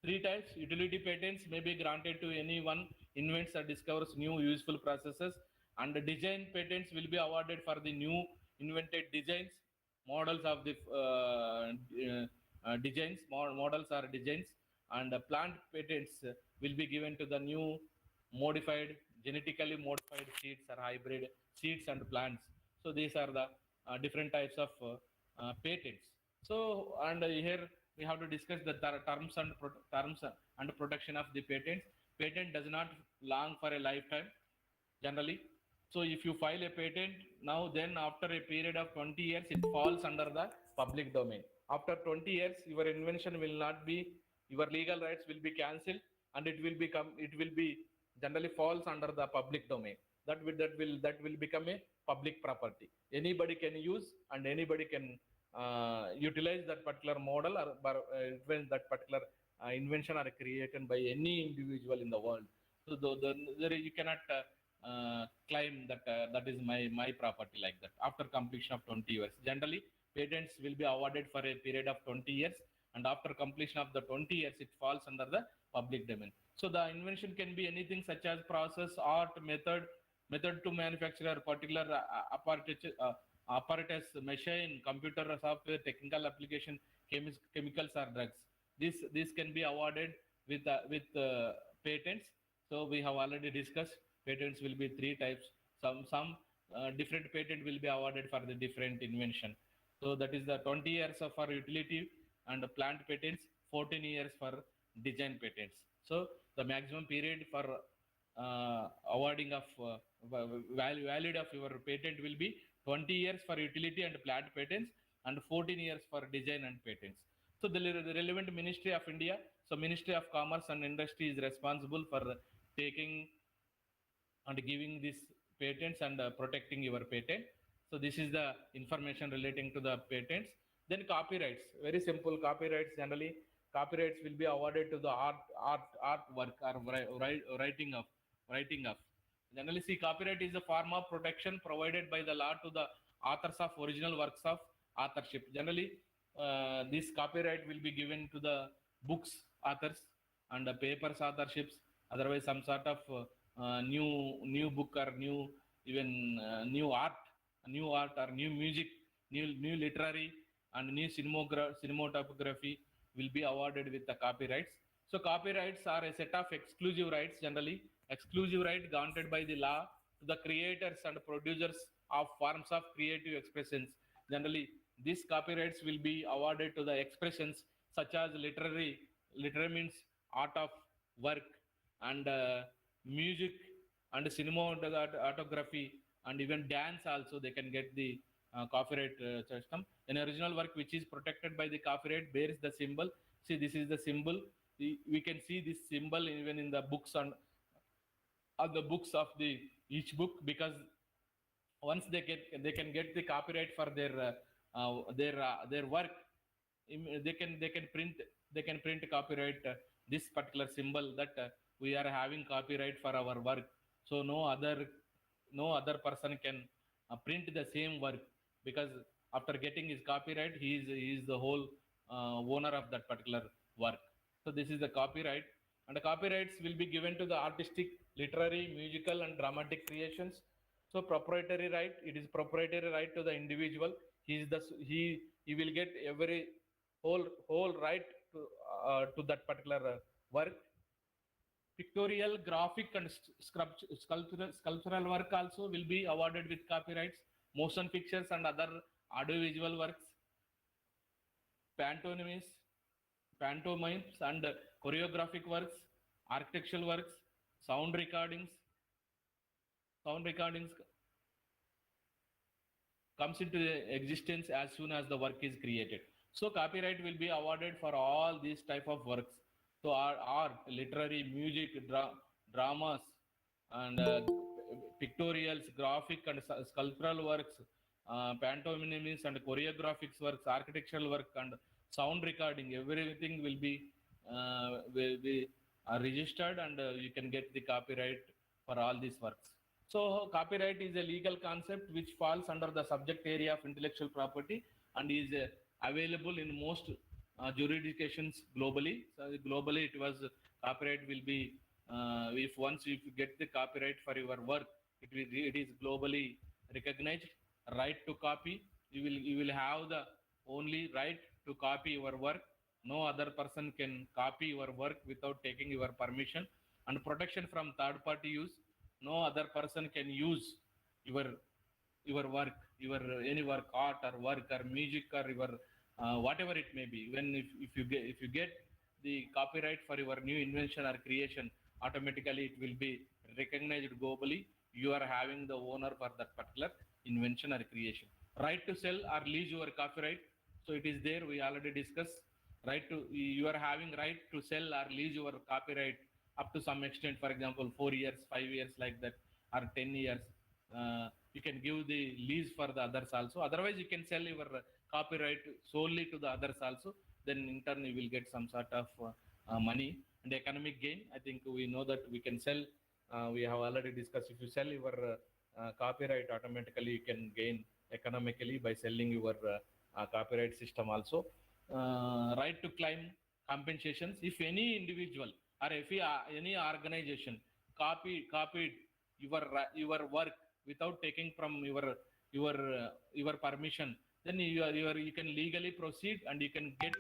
three types. Utility patents may be granted to anyone invents or discovers new useful processes, and the design patents will be awarded for the new invented designs, models of the designs, models or designs, and plant patents will be given to the new modified, genetically modified seeds or hybrid seeds and plants. So these are the different types of patents. So, and here we have to discuss the terms and protection of the patent. Patent does not long for a lifetime generally. So if you file a patent now, then after a period of 20 years, it falls under the public domain. After 20 years, your invention will not be, your legal rights will be cancelled, and it will be generally falls under the public domain. That will become a public property. Anybody can use and anybody can utilize that particular model or when that particular invention are created by any individual in the world. So you cannot claim that that is my property like that after completion of 20 years. Generally, patents will be awarded for a period of 20 years, and after completion of the 20 years, it falls under the public domain. So the invention can be anything such as process, art, method to manufacture a particular apparatus, machine, computer, software, technical application, chemicals or drugs. This can be awarded with patents. So we have already discussed patents will be three types. Some different patent will be awarded for the different invention. So that is the 20 years of for utility and plant patents, 14 years for design patents. So the maximum period for awarding of valid of your patent will be 20 years for utility and plant patents and 14 years for design and patents. So the relevant Ministry of India, so Ministry of Commerce and Industry is responsible for taking and giving these patents and protecting your patent. So this is the information relating to the patents. Then copyrights, very simple. Copyrights, generally copyrights will be awarded to the artwork or writing of. Generally, see, copyright is a form of protection provided by the law to the authors of original works of authorship. Generally, this copyright will be given to the books authors and the papers authorships. Otherwise, some sort of new book or new art or new music, new literary and new cinematography will be awarded with the copyrights. So copyrights are a set of exclusive rights, generally exclusive right granted by the law to the creators and producers of forms of creative expressions. Generally, these copyrights will be awarded to the expressions such as literary means art of work, and music and cinematography, and even dance also they can get the copyright system. An original work which is protected by the copyright bears the symbol. See, this is the symbol. We can see this symbol even in the books on the books of the each book, because once they can get the copyright for their work, they can print copyright this particular symbol that we are having copyright for our work. So no other person can print the same work, because after getting his copyright, he is the whole owner of that particular work. So this is the copyright, and the copyrights will be given to the artistic, literary, musical and dramatic creations. So proprietary right, it is proprietary right to the individual. He will get every whole right to that particular work. Pictorial, graphic and sculptural work also will be awarded with copyrights. Motion pictures and other audiovisual works, pantomimes pantomimes and choreographic works, architectural works, sound recordings comes into existence as soon as the work is created. So copyright will be awarded for all these type of works. So art, literary, music, dramas and pictorials, graphic and sculptural works, pantomimes and choreographics works, architectural work and sound recording, everything will be registered, and you can get the copyright for all these works. So copyright is a legal concept which falls under the subject area of intellectual property and is available in most jurisdictions globally. So globally, it was copyright will be if you get the copyright for your work, it is globally recognized. Right to copy, you will have the only right to copy your work. No other person can copy your work without taking your permission. And protection from third party use, no other person can use your work, your any work, art or work or music or your whatever it may be. When if you get the copyright for your new invention or creation, automatically it will be recognized globally. You are having the owner for that particular invention or creation. Right to sell or lease your copyright, so it is there, we already discussed. You are having right to sell or lease your copyright up to some extent. For example, 4 years, 5 years, like that, or 10 years. You can give the lease for the others also. Otherwise, you can sell your copyright solely to the others also. Then in turn, you will get some sort of money and economic gain. I think we know that we can sell. We have already discussed, if you sell your copyright, automatically you can gain economically by selling your copyright system also. Right to claim compensations if any individual or if any organization copied your work without taking from your permission, then you can legally proceed and you can get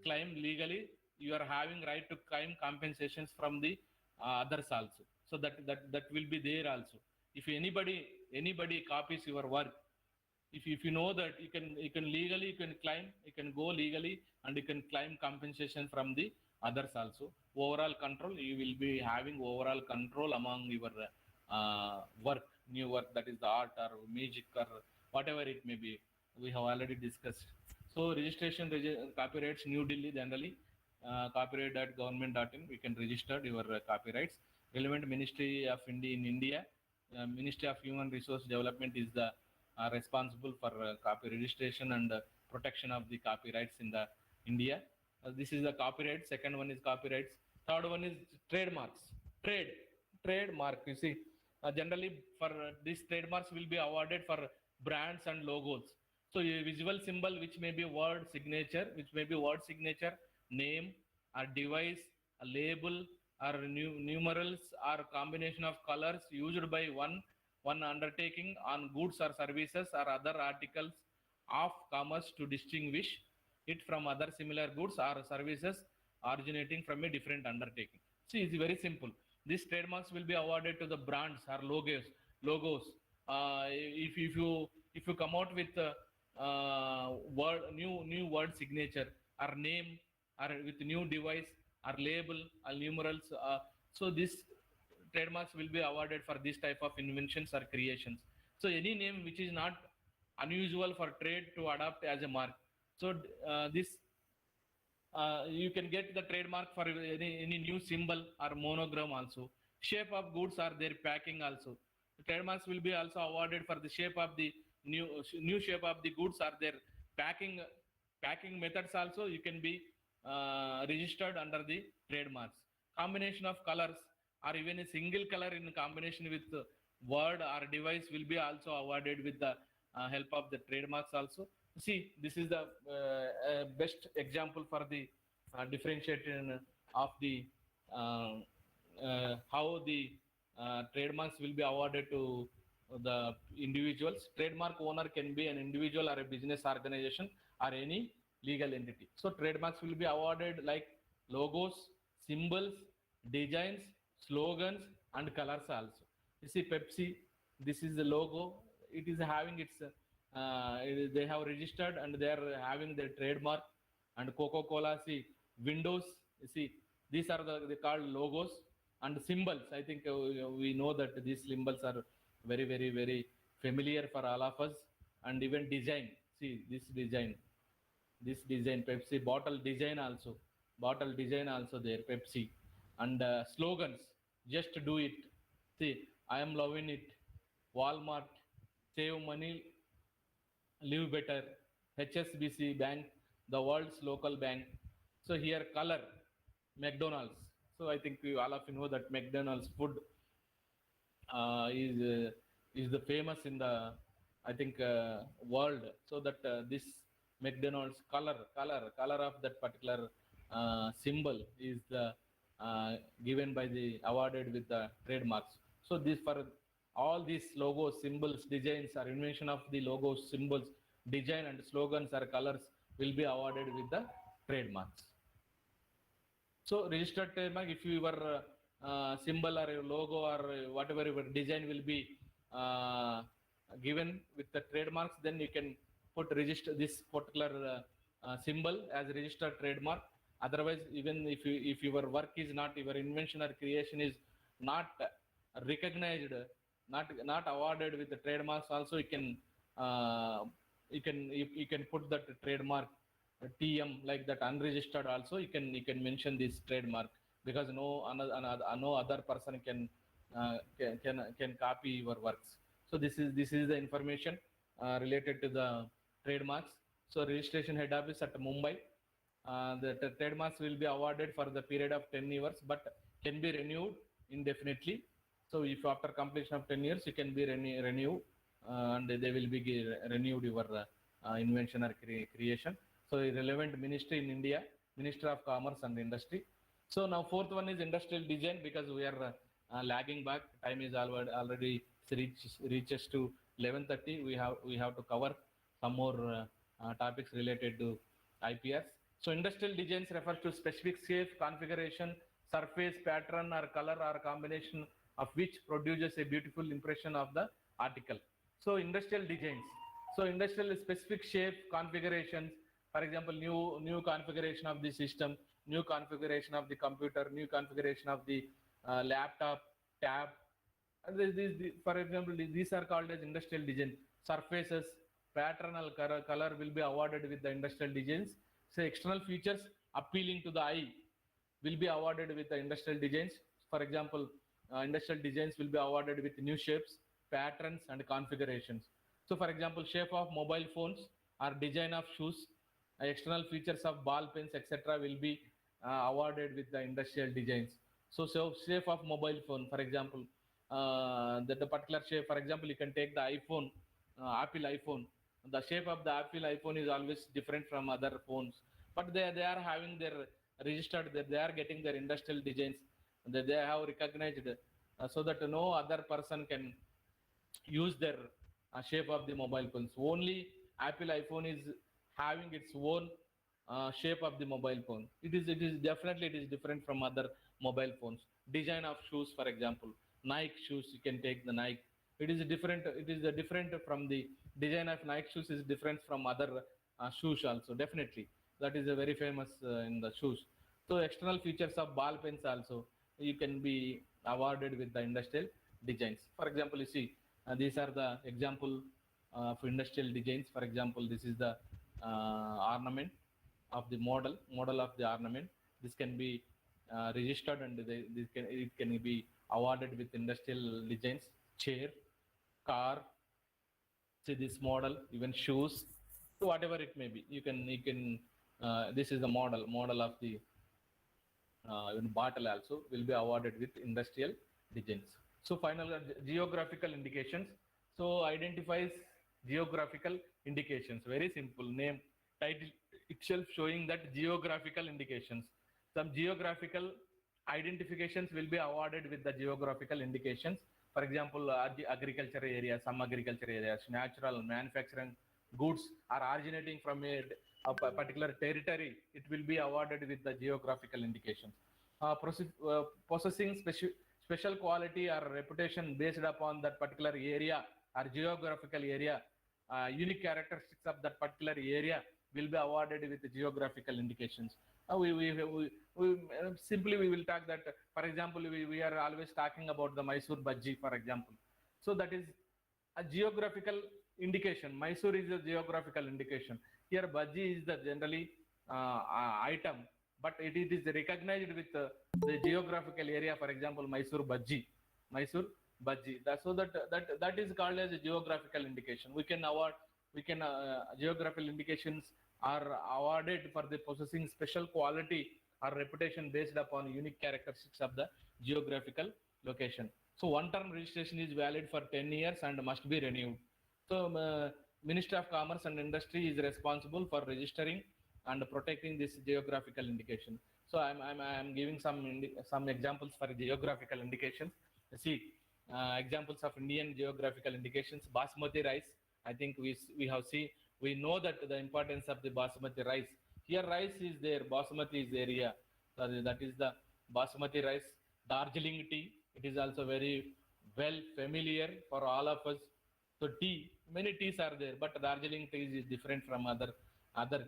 claim legally. You are having right to claim compensations from the others also. So that will be there also. If anybody copies your work, if you know that you can legally, you can go legally and you can claim compensation from the others also. Overall control, you will be having overall control among your new work, that is the art or music or whatever it may be. We have already discussed. So registration, copyrights, New Delhi, generally copyright.government.in, we can register your copyrights. Relevant Ministry of India in India, Ministry of Human Resource Development is the are responsible for copy registration and protection of the copyrights in the India. This is the copyright. Second one is copyrights. Third one is trademarks. Trademark. You see, generally for these trademarks will be awarded for brands and logos. So a visual symbol which may be word signature, name, or device, a label, or numerals, or combination of colors used by one undertaking on goods or services or other articles of commerce to distinguish it from other similar goods or services originating from a different undertaking. See, it's very simple. These trademarks will be awarded to the brands or logos. If you come out with new word signature or name or with new device or label or numerals, so this trademarks will be awarded for this type of inventions or creations. So any name which is not unusual for trade to adopt as a mark. So this you can get the trademark for any new symbol or monogram also. Shape of goods or their packing also. The trademarks will be also awarded for the shape of the new shape of the goods or their packing methods also. You can be registered under the trademarks. Combination of colors or even a single color in combination with word or device will be also awarded with the help of the trademarks also. See, this is the best example for the differentiation of the how the trademarks will be awarded to the individuals. Trademark owner can be an individual or a business organization or any legal entity. So trademarks will be awarded like logos, symbols, designs, slogans, and colors also. You see, Pepsi, this is the logo. It is having its they have registered and they are having their trademark. And Coca-Cola, see, Windows, you see, these are they called logos and symbols. I think we know that these symbols are very familiar for all of us. And even design, see this design, Pepsi bottle design also there, Pepsi. And slogans, just do it, see, I am loving it, Walmart, save money, live better, HSBC Bank, the world's local bank. So here color, McDonald's. So I think all of you know that McDonald's food is the famous in the world. So that this McDonald's color of that particular symbol is the given by the awarded with the trademarks. So this for all these logos, symbols, designs or invention of the logos, symbols, design and slogans or colors will be awarded with the trademarks. So registered trademark, if your symbol or your logo or whatever your design will be given with the trademarks, then you can register this particular symbol as registered trademark. Otherwise, even if your work is not, your invention or creation is not recognized, not awarded with the trademarks, also you can put that trademark TM like that unregistered also. You can mention this trademark because no other person can copy your works. So this is the information related to the trademarks. So registration head office at Mumbai. The trademarks will be awarded for the period of 10 years, but can be renewed indefinitely. So if after completion of 10 years, you can be renewed and they will be renewed your invention or creation. So relevant ministry in India, Minister of Commerce and Industry. So now fourth one is industrial design, because we are lagging back. Time is already reaches to 11:30. We have to cover some more topics related to IPS. So industrial designs refers to specific shape, configuration, surface, pattern or color or combination of which produces a beautiful impression of the article. So industrial designs. So industrial specific shape, configurations, for example, new configuration of the system, new configuration of the computer, new configuration of the laptop, tab. And for example, these are called as industrial design. Surfaces, pattern or color will be awarded with the industrial designs. So external features appealing to the eye will be awarded with the industrial designs. For example, industrial designs will be awarded with new shapes, patterns and configurations. So for example, shape of mobile phones or design of shoes, external features of ball pens, etc. will be awarded with the industrial designs. So shape of mobile phone, for example, the particular shape, for example, you can take the iPhone, Apple iPhone. The shape of the Apple iPhone is always different from other phones, but they are having their registered, they are getting their industrial designs, they have recognized, so that no other person can use their shape of the mobile phones. Only Apple iPhone is having its own shape of the mobile phone. It is definitely it is different from other mobile phones. Design of shoes, for example, Nike shoes, you can take the Nike. It is different. It is different from the design of Nike shoes is different from other shoes also. Definitely, that is a very famous in the shoes. So external features of ball pens also you can be awarded with the industrial designs. For example, you see these are the example of industrial designs. For example, this is the ornament of the model of the ornament. This can be registered and it can be awarded with industrial designs. Chair, car, see this model, even shoes, so whatever it may be, you can this is the model of the even bottle also will be awarded with industrial designs. So final geographical indications. So identifies geographical indications. Very simple name, title itself showing that geographical indications. Some geographical identifications will be awarded with the geographical indications. For example, agriculture areas, some agriculture areas, natural manufacturing goods are originating from a particular territory, it will be awarded with the geographical indications. Possessing special quality or reputation based upon that particular area or geographical area, unique characteristics of that particular area will be awarded with the geographical indications. Simply we will talk that, for example, we are always talking about the Mysore Bhaji, for example. So that is a geographical indication. Mysore is a geographical indication. Here Bhaji is the generally item, but it is recognized with the geographical area. For example, Mysore Bhaji, Mysore Bhaji. That is called as a geographical indication. We can award, geographical indications are awarded for the possessing special quality or reputation based upon unique characteristics of the geographical location. So one term registration is valid for 10 years and must be renewed. So Ministry of Commerce and Industry is responsible for registering and protecting this geographical indication. So I'm giving some examples for geographical indications. See, examples of Indian geographical indications. Basmati rice. I think we have seen, we know that the importance of the basmati rice. Here rice is there, basmati is there here. That is the basmati rice. Darjeeling tea. It is also very well familiar for all of us. So tea, many teas are there, but Darjeeling tea is different from other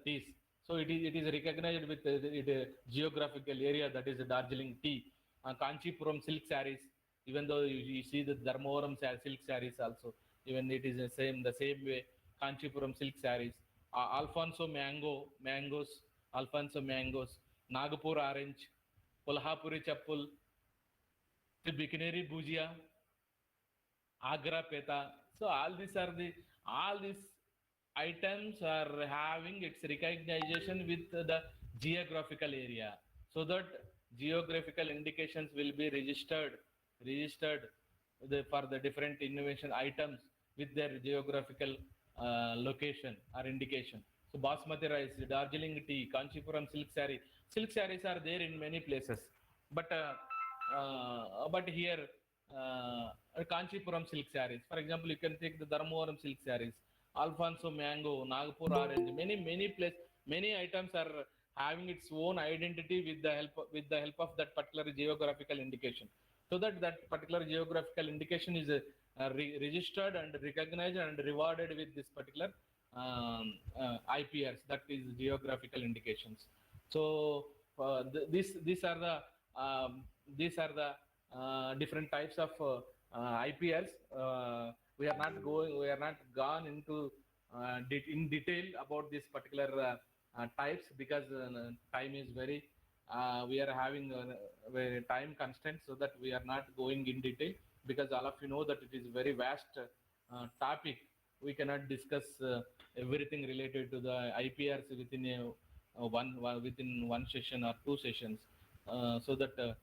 teas. So it is recognized with geographical area, that is Darjeeling tea. Kanchipuram silk sarees, even though you see the Dharmavaram silk sarees also, even it is the same way. Kanchipuram silk sarees. Alfonso mangoes, Alfonso mangoes, Nagpur orange, Kolhapuri chappal, the Bikaneri bhujia, Agra peta. So all these items are having its recognition with the geographical area, so that geographical indications will be registered for the different innovation items with their geographical location or indication. So basmati rice, Darjeeling tea, Kanchipuram silk sarees are there in many places, but here Kanchipuram silk sarees. For example, you can take the Dharmavaram silk sarees, Alfonso mango, Nagpur orange. Many items are having its own identity with the help of that particular geographical indication. So that particular geographical indication is registered and recognized and rewarded with this particular IPRs, that is geographical indications. So these are the different types of IPRs. We are not gone into in detail about this particular types, because time is very we are having very time constraint, so that we are not going in detail, because all of you know that it is very vast topic. we cannot discuss everything related to the IPRs within within one session or two sessions. So that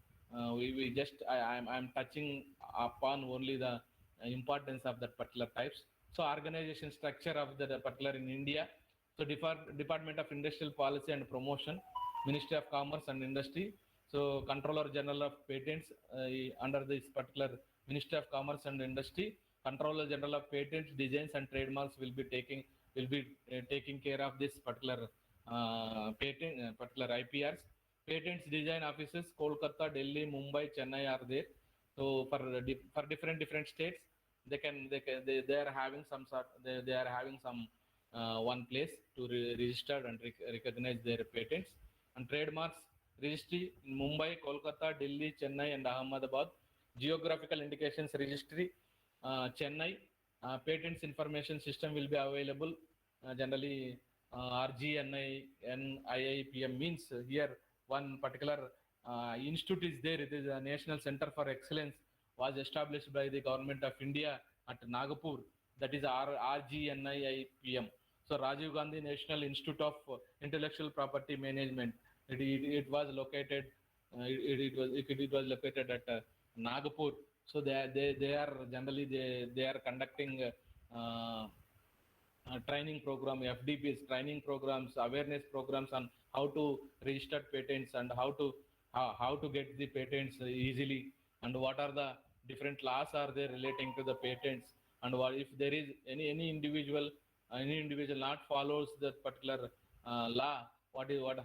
we just I'm touching upon only the importance of that particular types. So organization structure of the particular in India. So Department of Industrial Policy and Promotion, Ministry of Commerce and Industry. So Controller General of Patents under this particular Ministry of Commerce and Industry. Controller General of Patents, Designs and Trademarks will be taking care of this particular particular IPRs. Patents Design Offices, Kolkata, Delhi, Mumbai, Chennai are there. So for different states, they are having some sort they are having some one place to register and recognize their patents. And trademarks registry in Mumbai, Kolkata, Delhi, Chennai and Ahmedabad. Geographical Indications Registry, Chennai. Patents Information System will be available. Generally, RGNIPM means here one particular institute is there. It is a National Center for Excellence, was established by the Government of India at Nagpur. That is RGNIPM. So Rajiv Gandhi National Institute of Intellectual Property Management. It was located. It was located at Nagpur. So they are generally they are conducting training program, FDPs, training programs, awareness programs on how to register patents and how to get the patents easily, and what are the different laws are there relating to the patents, and what if there is any individual not follows that particular law,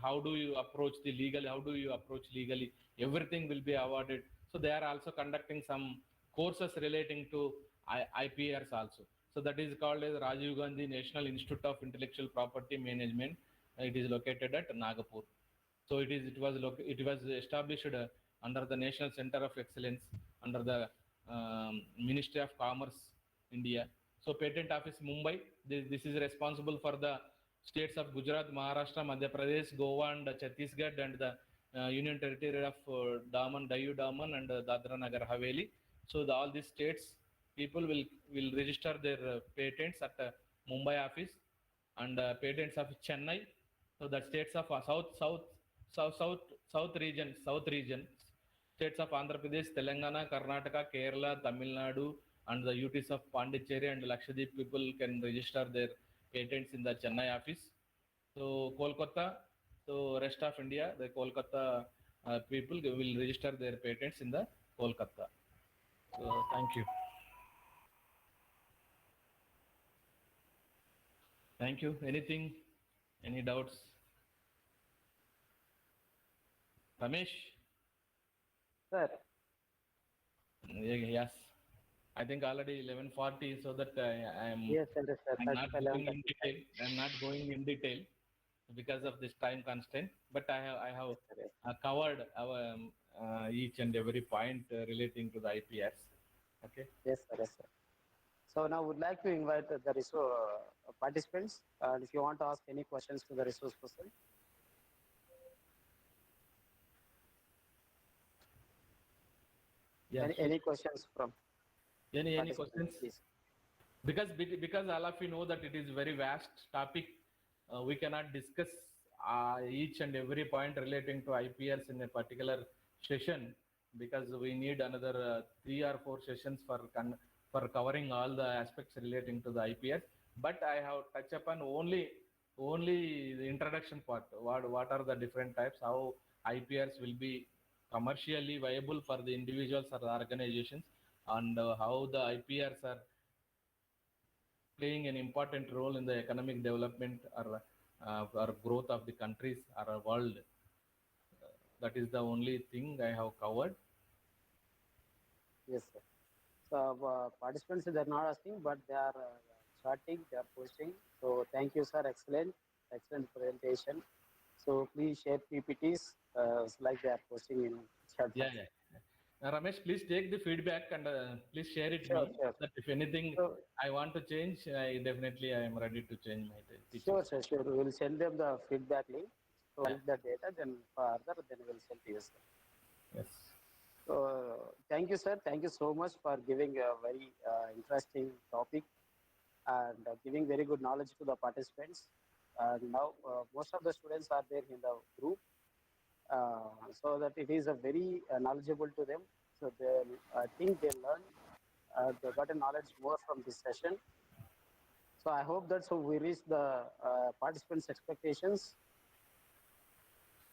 how do you approach the legally, how do you approach legally, everything will be awarded. So they are also conducting some courses relating to IPRs also. So that is called as Rajiv Gandhi National Institute of Intellectual Property Management. It is located at Nagpur. So it was established under the National Center of Excellence under the Ministry of Commerce, India. So Patent Office Mumbai, this is responsible for the states of Gujarat, Maharashtra, Madhya Pradesh, Goa and Chhattisgarh, and the Union Territory of Daman, Daman and Dadra Nagar Haveli. So all these states people will register their patents at Mumbai office, and patents of Chennai. So the states of south region, states of Andhra Pradesh, Telangana, Karnataka, Kerala, Tamil Nadu, and the UTs of Pondicherry and Lakshadweep people can register their patents in the Chennai office. So Kolkata, so rest of India, the Kolkata people will register their patents in the Kolkata. So thank you. Thank you. Anything? Any doubts? Ramesh? Sir, Yes. I think already 11:40, so that I'm yes, sir, sir. I'm That's not going in detail. I'm not going in detail because of this time constraint. But I have covered our each and every point relating to the IPRs. Okay. Yes, sir, yes, sir. So now would like to invite the participants, and if you want to ask any questions to the resource person. Yes. Any questions from Any participants, questions? please? Because all of you know that it is very vast topic, we cannot discuss each and every point relating to IPRs in a particular session, because we need another 3 or 4 sessions for covering all the aspects relating to the IPRs. But I have touched upon only the introduction part. What are the different types? How IPRs will be commercially viable for the individuals or the organizations, and how the IPRs are playing an important role in the economic development or growth of the countries or a world. That is the only thing I have covered. Yes, sir. So participants, they are not asking, but they are chatting, they are posting. So thank you, sir. Excellent presentation. So please share PPTs like they are posting in chat. Yeah. Ramesh, please take the feedback and please share it Sure, me. sure. That if anything So, I want to change, I am ready to change my teaching. sure, sir, sure. We will send them the feedback link. So like the data, then further, then we will send to you, sir. Yes. So thank you, sir. Thank you so much for giving a very interesting topic. and giving very good knowledge to the participants. And now most of the students are there in the group, so that it is a very knowledgeable to them. So they, I think they learn, they got a knowledge more from this session. So I hope that so we reach the participants' expectations.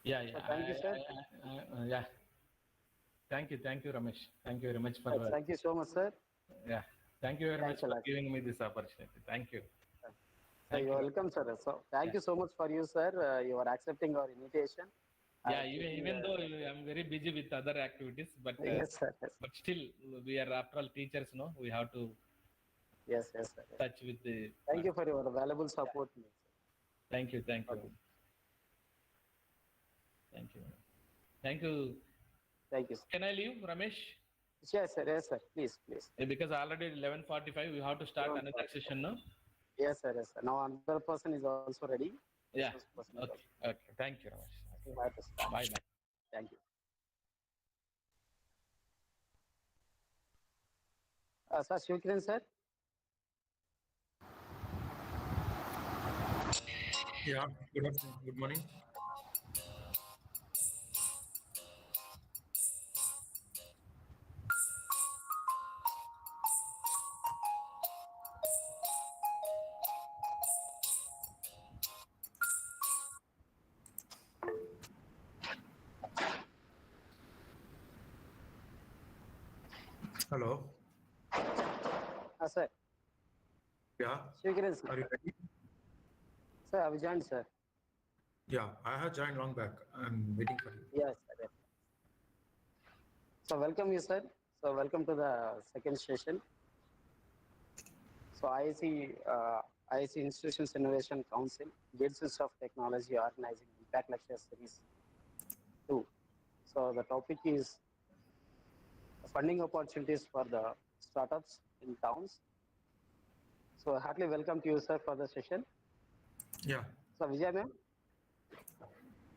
Yeah, So yeah, thank you, sir. yeah. Thank you, Ramesh. Thank you very much for Thank you so much, sir. yeah. Thank you very much Thanks a for lot. giving me this opportunity. Thank you. So Thank you're you. welcome, sir. So thank Yeah. you so much for you, sir. You are accepting our invitation. Yeah, And giving, even though I'm very busy with other activities, yes, sir. Yes, but still we are after all teachers, no? We have to yes, yes, sir. Yes. touch with the. Thank you for your valuable support. Thank you, Okay. thank you, thank you. Thank you, sir. Can I leave, Ramesh? Yes, sir. Yes, sir. Please, please. Because already 11:45, we have to start another session now. Yes, sir. Yes, sir. Now another person is also ready. Yeah. Resource person is Okay. also Okay. Thank you, Ramesh. ready. We have to start. Bye. Bye. Thank you. Sir, Shiva Kiran, sir. Yeah, good afternoon, good morning. Hello. Sir. Yeah, Shiva Kiran, sir. are you ready? Sir, I have joined, sir. Yeah, I have joined long back. I'm waiting for you. Yes, sir. Yes. So welcome you, sir. So welcome to the second session. So IIC Institutions Innovation Council, Gatesit of Technology, organizing Impact Lecture Series 2. So the topic is funding opportunities for the startups in towns. So heartily welcome to you, sir, for the session. Yeah, So Vijay ma'am, Yes,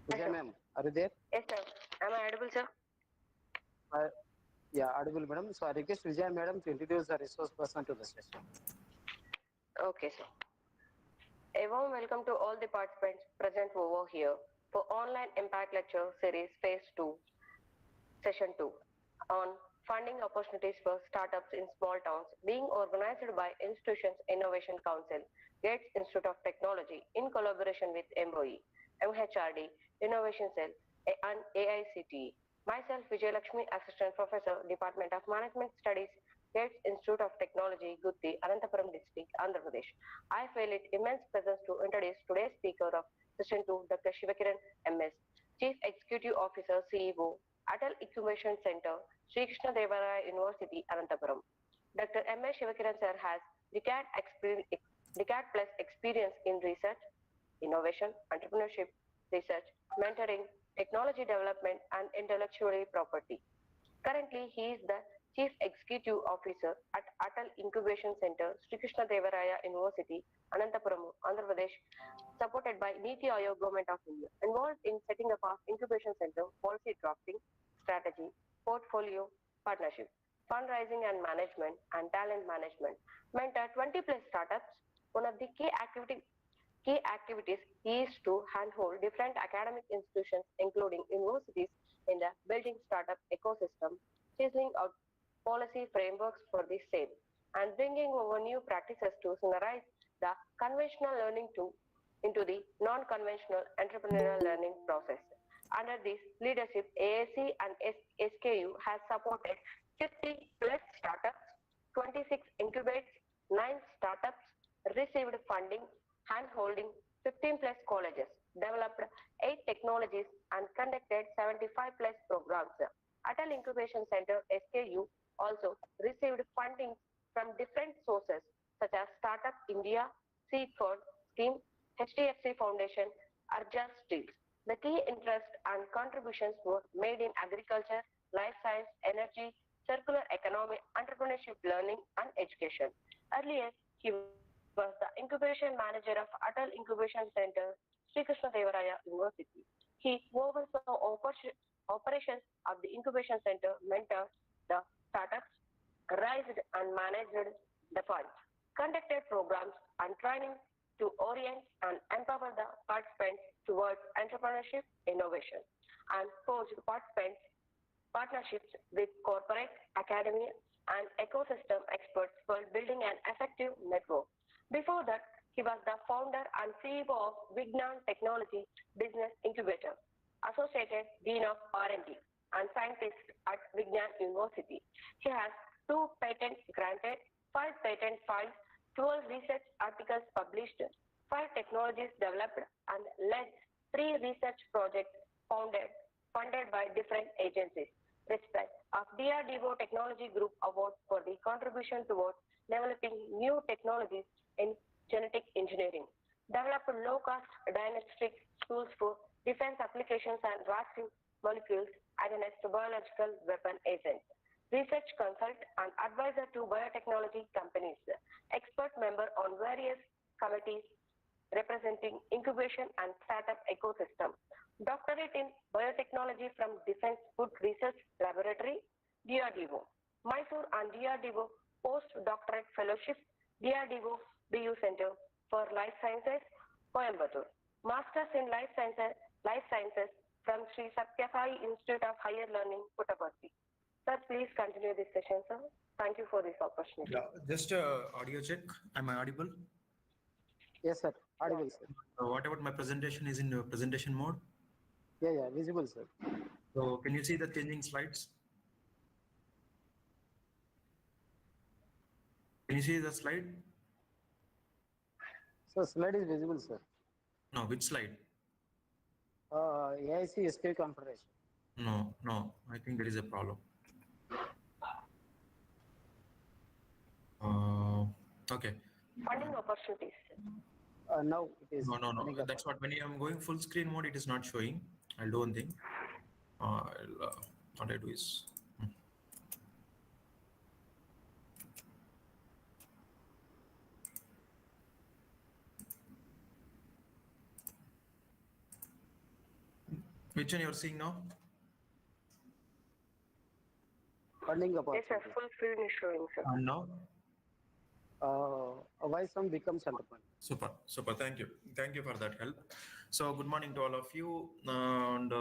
Vijay sir. ma'am, are you there? Yes, sir. Am I audible, sir? Yeah, audible madam. So I request Vijay madam to introduce the resource person to the session. Okay, sir. A warm welcome to all the participants present over here for online impact lecture series phase 2, session 2 on funding opportunities for startups in small towns being organized by Institutions Innovation Council, Gates Institute of Technology in collaboration with MOE, M.H.R.D, Innovation Cell and AICTE. Myself, Vijay Lakshmi, Assistant Professor, Department of Management Studies, Gates Institute of Technology, Gutti, Anantapuramu District, Andhra Pradesh. I feel it immense presence to introduce today's speaker of session 2, Dr. Shiva Kiran, MS, Chief Executive Officer, CEO, Atal Incubation Center, Sri Krishna Deveraya University, Anantapuramu. Dr. M.S.Shiva Kiran sir has decade plus experience in research, innovation, entrepreneurship, research, mentoring, technology development, and intellectual property. Currently, he is the Chief Executive Officer at Atal Incubation Center, Sri Krishna Devaraya University, Ananthapuramu, Andhra Pradesh, supported by Niti Aayog Government of India, involved in setting up of incubation center, policy drafting, strategy, portfolio, partnership, fundraising and management, and talent management. Mentor 20 plus startups. One of the key activities is to handhold different academic institutions, including universities, in the building startup ecosystem, chiseling out policy frameworks for the same, and bringing over new practices to synergize the conventional learning into the non-conventional entrepreneurial learning process. Under this leadership, AAC and SKU has supported 50 plus startups, 26 incubates, 9 startups, received funding, hand-holding 15 plus colleges, developed 8 technologies, and conducted 75 plus programs. Atal Incubation Center SKU also received funding from different sources such as Startup India, Seed Fund Scheme, HDFC Foundation, Arja Steels. The key interest and contributions were made in agriculture, life science, energy, circular economy, entrepreneurship learning, and education. Earlier, he was the incubation manager of Atal Incubation Center, Sri Krishna Devaraya University. He oversaw operations of the incubation center, mentored the startups, raised and managed the funds. conducted programs and training to orient and empower the participants towards entrepreneurship innovation, and forged partnerships with corporate, academia, and ecosystem experts for building an effective network. Before that, he was the founder and CEO of Vignan Technology Business Incubator, Associated Dean of R&D, and scientist at Vignan University. He has 2 patents granted, 5 patent filed, 12 research articles published, 5 technologies developed, and led 3 research projects funded by different agencies. Respect of DRDO Technology Group Award for the contribution towards developing new technologies in genetic engineering. Developed low-cost diagnostic tools for defense applications and vaccine molecules against biological weapon agents. Research consult and advisor to biotechnology companies. Expert member on various committees representing incubation and startup ecosystem. Doctorate in biotechnology from Defense Food Research Laboratory, DRDO. Mysore and DRDO Postdoctorate Fellowship, DRDO BU Center for Life Sciences, Coimbatore. Masters in Life Sciences from Sri Satyasai Institute of Higher Learning, Puttaparthi. Sir, please continue this session, sir. Thank you for this opportunity. Yeah, just audio check. Am I audible? Yes, sir. Audible, sir. What about my presentation is in presentation mode? Yeah, visible, sir. So can you see the changing slides? Can you see the slide? So slide is visible, sir. No, which slide? AIC SQ configuration. No, I think there is a problem. Okay. Funding opportunities. Now it is. No. That's what, when I am going full screen mode, it is not showing. I'll do one thing. What I do is, which one you are seeing now? Funding Yes, opportunity. sir. Full screen is showing, sir. And now? Why some becomes entrepreneur. Super. Thank you for that help. So good morning to all of you, and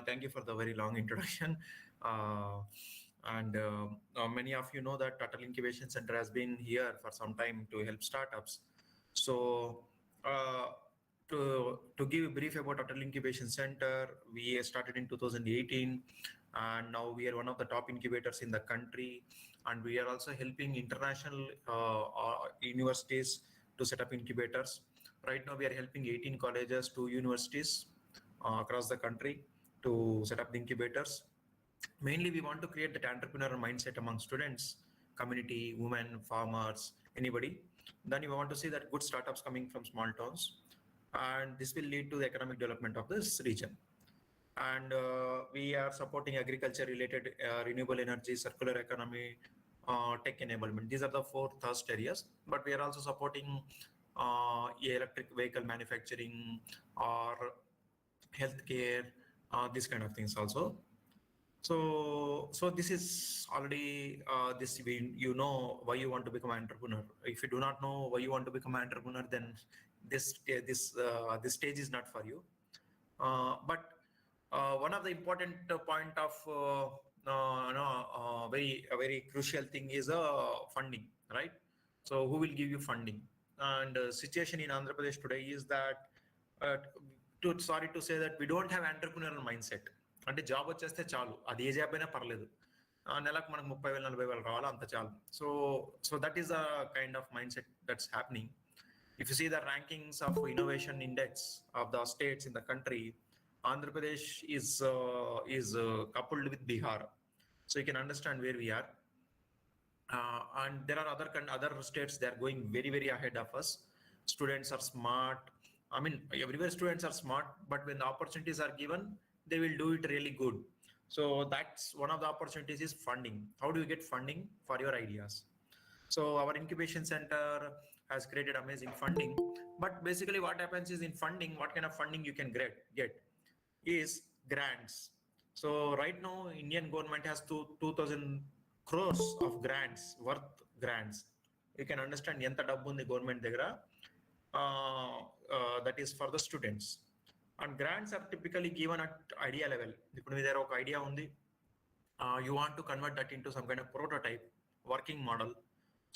thank you for the very long introduction. Many of you know that Atal Incubation Center has been here for some time to help startups. So to give a brief about Atal Incubation Center, we started in 2018, and now we are one of the top incubators in the country, and we are also helping international universities to set up incubators. Right now we are helping 18 colleges to universities across the country to set up the incubators. Mainly we want to create that entrepreneurial mindset among students, community, women, farmers, anybody. Then we want to see that good startups coming from small towns, and this will lead to the economic development of this region. And we are supporting agriculture related, renewable energy, circular economy, tech enablement. These are the 4 thrust areas, but we are also supporting electric vehicle manufacturing or healthcare, these kind of things also. So this is already you know why you want to become an entrepreneur. If you do not know why you want to become an entrepreneur, then this stage is not for you. But one of the important point of a very crucial thing is funding, right? So who will give you funding? And situation in Andhra Pradesh today is that sorry to say that we don't have entrepreneurial mindset. అంటే job వచ్చేస్తే చాలు, అది ఏ job అయినా పర్లేదు, నెలకు మనకు 30,000-40,000 రావాలా, అంత చాలు. So that is the kind of mind set that's happening. If you see the rankings of innovation index of the states in the country, Andhra Pradesh is coupled with Bihar. So you can understand where we are. And there are other states, they are going very, very ahead of us. Students are smart. I mean, everywhere students are smart, but when the opportunities are given, they will do it really good. So that's one of the opportunities is funding. How do you get funding for your ideas? So our incubation center has created amazing funding, but basically what happens is in funding, what kind of funding you can get is grants. So right now Indian government has 2,000 crores of grants, worth grants. you can understand ఎంత డబ్బు ఉంది government దగ్గర, that is for the students. And grants are typically given at idea level. ఇప్పుడు మీ దగ్గర ఒక idea ఉంది, you want to convert that into some kind of prototype working model,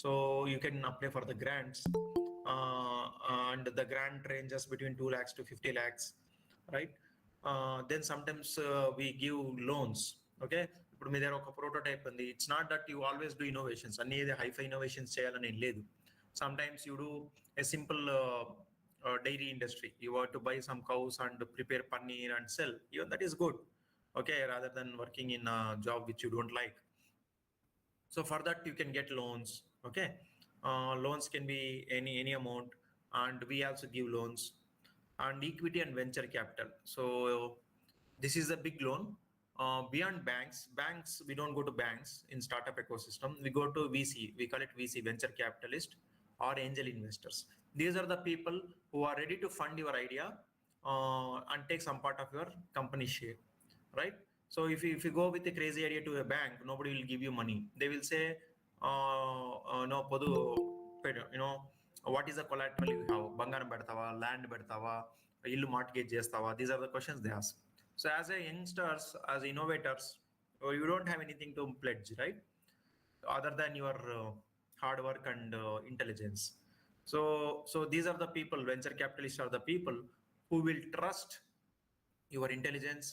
so you can apply for the grants, and the grant ranges between 2 lakhs to 50 lakhs, right? Then sometimes we give loans. Okay, ఇప్పుడు మీ దగ్గర ఒక prototype ఉంది, it's not that you always do innovations, అన్ని hi-fi innovations చేయాలని ఏం లేదు. Sometimes you do a simple dairy industry, you want to buy some cows and prepare paneer and sell, even that is good, okay, rather than working in a job which you don't like. So for that you can get loans. Okay, loans can be any amount, and we also give loans. And equity and venture capital, so this is a big loan. Beyond banks, we don't go to banks in startup ecosystem, we go to VC, we call it VC, venture capitalist or angel investors. These are the people who are ready to fund your idea and take some part of your company share, right? So if you go with a crazy idea to a bank, nobody will give you money. They will say, no podu, you know, what is the collateral you have, bangaram pedtava, land pedtava, illu mortgage chestava, these are the questions they ask. So as a youngsters, as innovators, you don't have anything to pledge, right, other than your hard work and intelligence. So these are the people, venture capitalists are the people who will trust your intelligence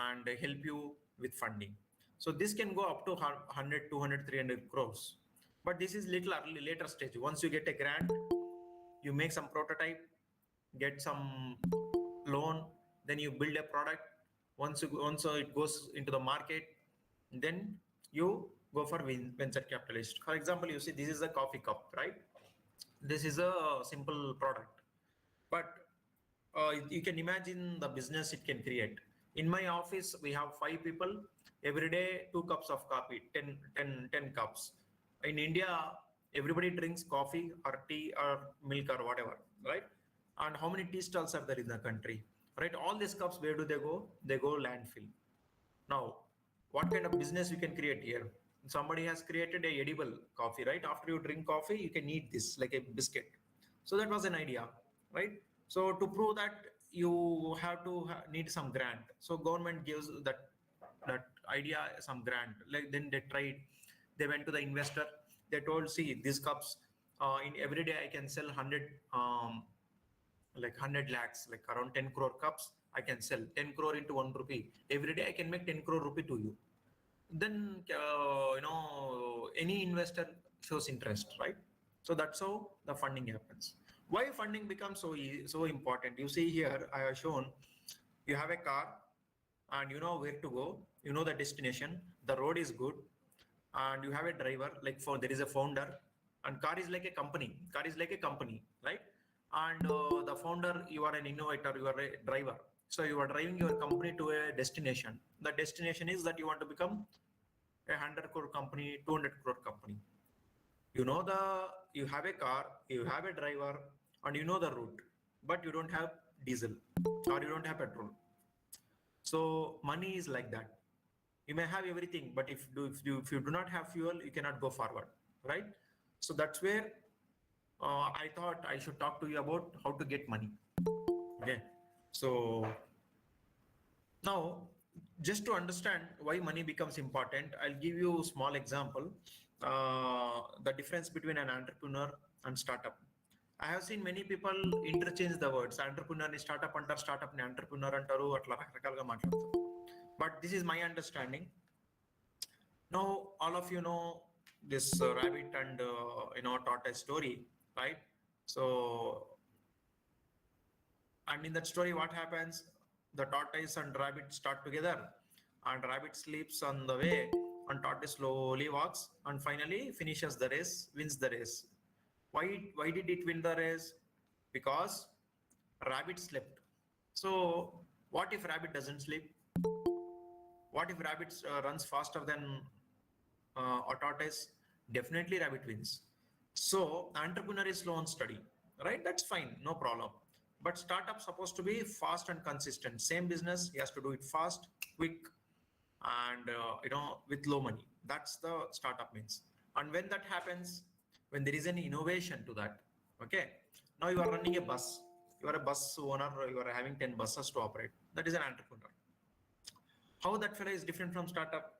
and help you with funding. So this can go up to 100, 200, 300 crores. But this is little early, later stage. Once you get a grant, you make some prototype, get some loan, then you build a product. Once it goes into the market, then you go for venture capitalist. For example, you see this is a coffee cup, right? This is a simple product, but you can imagine the business it can create. In my office, we have 5 people. Every day, 2 cups of coffee, 10 cups. In India, everybody drinks coffee or tea or milk or whatever, right? And how many tea stalls are there in the country, right? All these cups, where do they go? They go landfill. Now, what kind of business you can create here? Somebody has created a edible coffee, right? After you drink coffee, you can eat this like a biscuit. So that was an idea, right? So to prove that, you have to need some grant. So government gives that idea some grant. Like then they tried, they went to the investor, they told, see, these cups, in every day I can sell 100 lakhs, like around 10 crore cups I can sell. 10 crore into 1 rupee, every day I can make 10 crore rupee to you. Then you know, any investor shows interest, right? So that's how the funding happens. Why funding becomes so important? You see here, I have shown, you have a car and you know where to go, you know the destination, the road is good, and you have a driver, like there is a founder, and car is like a company, right? And the founder, you are an innovator, you are a driver. So you are driving your company to a destination. The destination is that you want to become a 100 crore company, 200 crore company. You know, you have a car, you have a driver, and you know the route, but you don't have diesel or you don't have petrol. So money is like that. You may have everything, but if you do not have fuel, you cannot go forward, right? So that's where I thought I should talk to you about how to get money. Okay, so now, just to understand why money becomes important, I'll give you a small example. The difference between an entrepreneur and startup. I have seen many people interchange the words. Entrepreneur ni startup antaru, startup ni entrepreneur antaru, atla rakakalga maatladtaru. But this is my understanding. Now, all of you know this rabbit and tortoise story, right? So, and in that story, what happens? The tortoise and rabbit start together, and rabbit sleeps on the way, and tortoise slowly walks and finally finishes the race, wins the race. Why did it win the race? Because rabbit slept. So what if rabbit doesn't sleep? What if rabbit runs faster than a tortoise? Definitely rabbit wins. So entrepreneur is slow and steady, right? That's fine, no problem. But startup supposed to be fast and consistent. Same business, he has to do it fast, quick, and with low money. That's the startup means. And when that happens, when there is an innovation to that. Okay, now you are running a bus, you are a bus owner, you are having 10 buses to operate. That is an entrepreneur. How that fellow is different from startup?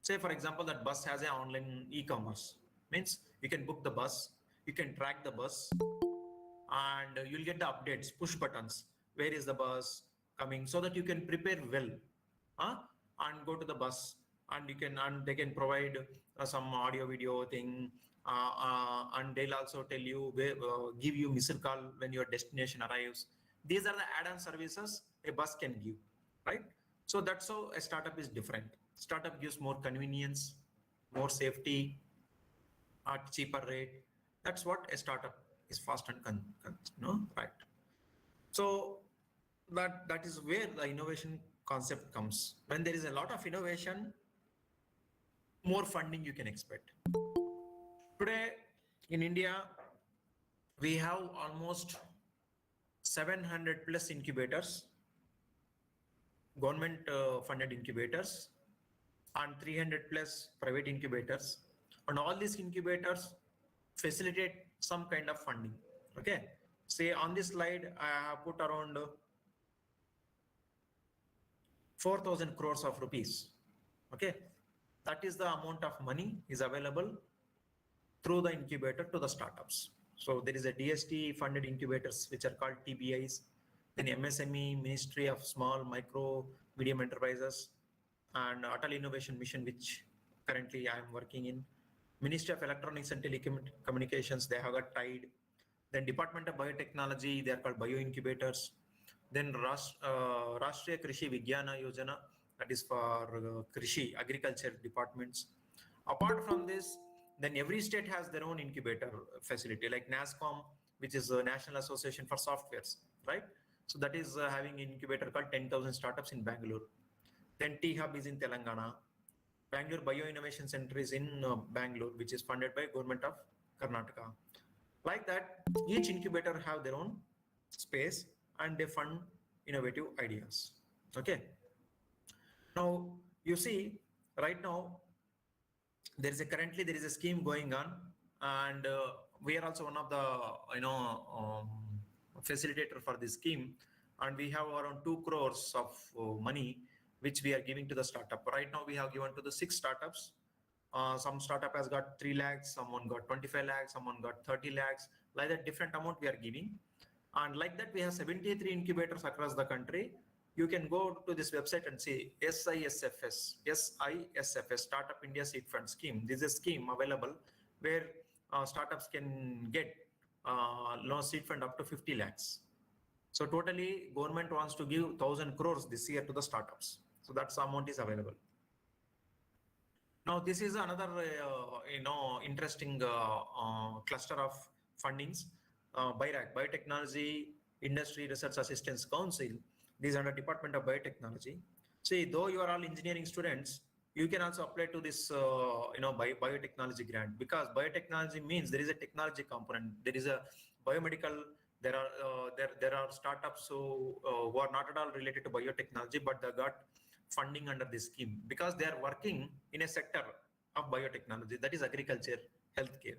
Say for example, that bus has an online e-commerce, means you can book the bus, you can track the bus, and you'll get the updates, push buttons, where is the bus coming, so that you can prepare well, and go to the bus, and you can, and they can provide some audio video thing, and they'll also tell you where, give you missed call when your destination arrives. These are the add-on services a bus can give, right? So that's how a startup is different. Startup gives more convenience, more safety at cheaper rate. That's what a startup is, fast and right. So that is where the innovation concept comes. When there is a lot of innovation, more funding you can expect. Today in India, we have almost 700 plus incubators, government funded incubators, and 300 plus private incubators, and all these incubators facilitate some kind of funding. Okay, say on this slide I have put around 4,000 crores of rupees. Okay, that is the amount of money is available through the incubator to the startups. So there is a DST funded incubators which are called TBIs, then MSME, Ministry of Small, Micro, Medium Enterprises, and Atal Innovation Mission, which currently I am working in. Ministry of Electronics and Telecommunications, they have got tied. Then Department of Biotechnology, they are called bio incubators. Then Rashtriya Krishi Vigyana Yojana, that is for Krishi, agriculture departments. Apart from this, then every state has their own incubator facility, like NASCOM, which is a National Association for Softwares, right? So that is having an incubator called 10,000 startups in Bangalore. Then T-Hub is in Telangana. Bangalore Bio Innovation Center is in Bangalore, which is funded by Government of Karnataka. Like that, each incubator have their own space and they fund innovative ideas. Okay. Now you see, right now currently there is a scheme going on, and we are also one of the facilitator for this scheme, and we have around 2 crores of money which we are giving to the startup. Right now we have given to the 6 startups. Some startup has got 3 lakhs, someone got 25 lakhs, someone got 30 lakhs, like that different amount we are giving. And like that we have 73 incubators across the country. You can go to this website and see SISFS, Startup India Seed Fund Scheme. This is a scheme available where startups can get loan seed fund up to 50 lakhs. So totally government wants to give 1,000 crores this year to the startups. So that amount is available. Now this is another interesting cluster of fundings. BIRAC, Biotechnology Industry Research Assistance Council. These are the Department of Biotechnology. See, though you are all engineering students, you can also apply to this biotechnology grant, because biotechnology means there is a technology component. There is a biomedical. There are startups who are not at all related to biotechnology, but they got funding under this scheme because they are working in a sector of biotechnology, that is agriculture, healthcare.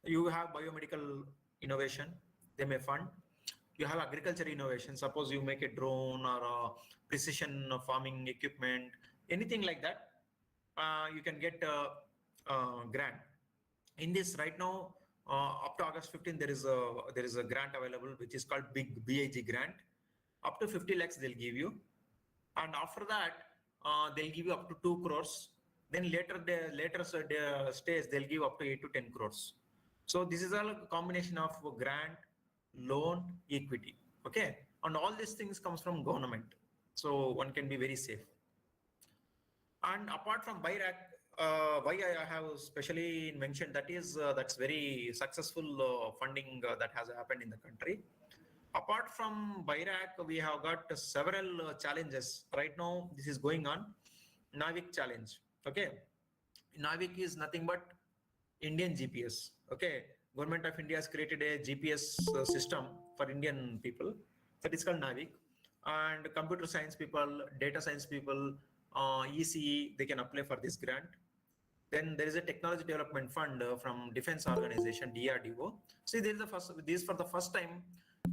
You have biomedical innovation, they may fund. You have agriculture innovation, suppose you make a drone or a precision farming equipment, anything like that, you can get a grant. In this right now, up to August 15, there is a grant available which is called BIG grant. Up to 50 lakhs they'll give you, and after that they'll give you up to 2 crores. Then later stage they'll give up to 8 to 10 crores. So this is a combination of grant, loan, equity. Okay, and all these things comes from government, so one can be very safe. And apart from BIRAC, why I have specially mentioned that is that's very successful funding that has happened in the country. Apart from BIRAC, we have got several challenges right now. This is going on. NAVIC challenge. Okay, NAVIC is nothing but Indian GPS. Okay, Government of India has created a GPS system for Indian people. That is called NAVIC. And computer science people, data science people, ECE, they can apply for this grant. Then there is a technology development fund from defense organization DRDO. See, there is the first, this for the first time,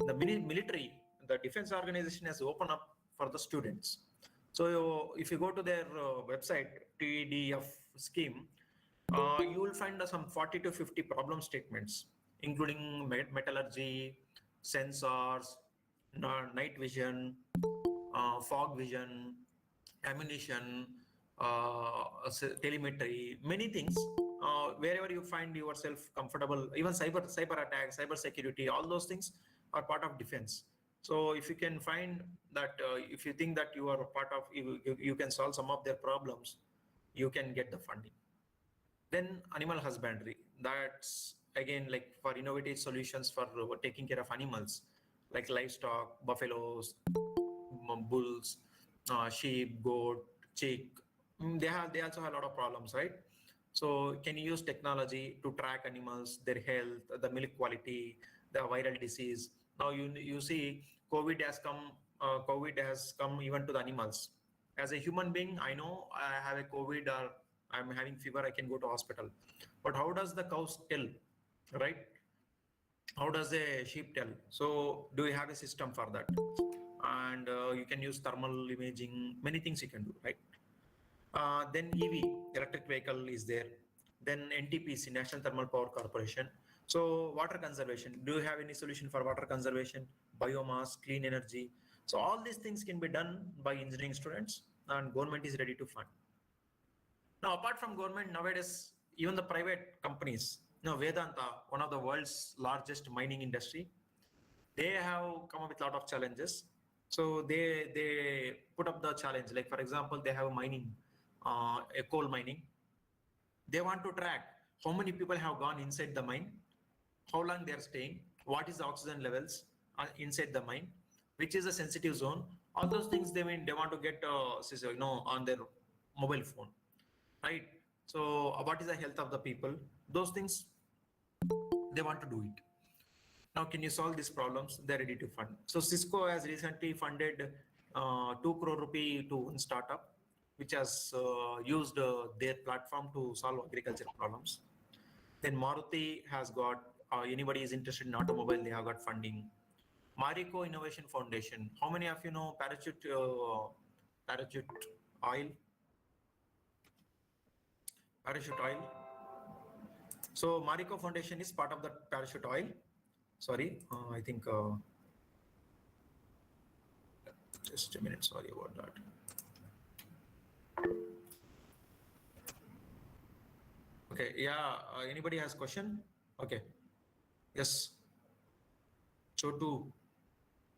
the military, the defense organization has opened up for the students. So if you go to their website, TEDF scheme, you will find some 40 to 50 problem statements, including metallurgy, sensors, night vision, fog vision, ammunition, telemetry, many things. Wherever you find yourself comfortable, even cyber attacks, cyber security, all those things are part of defense. So if you can find that, if you think that you are a part of, you can solve some of their problems, you can get the funding. Then animal husbandry, that's again like for innovative solutions for taking care of animals like livestock, buffaloes, bulls, sheep, goat, chick. They also have a lot of problems, right? So can you use technology to track animals, their health, the milk quality, the viral disease? Now you see COVID has come even to the animals. As a human being, I know I have a COVID or I'm having fever, I can go to hospital. But how does the cows tell, right? How does a sheep tell? So do you have a system for that? And you can use thermal imaging, many things you can do, right? Then EV, electric vehicle is there. Then NTPC, National Thermal Power Corporation. So water conservation, do you have any solution for water conservation, biomass, clean energy? So all these things can be done by engineering students, and government is ready to fund. Now, apart from government, nowadays, even the private companies, Vedanta, one of the world's largest mining industry, they have come up with a lot of challenges. So they put up the challenge. Like for example, they have mining, a coal mining. They want to track how many people have gone inside the mine, how long they are staying, what is the oxygen levels inside the mine, which is a sensitive zone. All those things they want to get on their mobile phone, right? So what is the health of the people? Those things they want to do it. Now, can you solve these problems? They're ready to fund. So Cisco has recently funded 2 crore rupee to one startup, which has used their platform to solve agriculture problems. Then Maruti has got, anybody is interested in automobile, they have got funding. Marico Innovation Foundation. How many of you know parachute oil? Parachute oil. So Marico Foundation is part of the parachute oil. Sorry, I think just a minute. Sorry about that. Okay, yeah. Anybody has question? Okay. Yes. Chotu,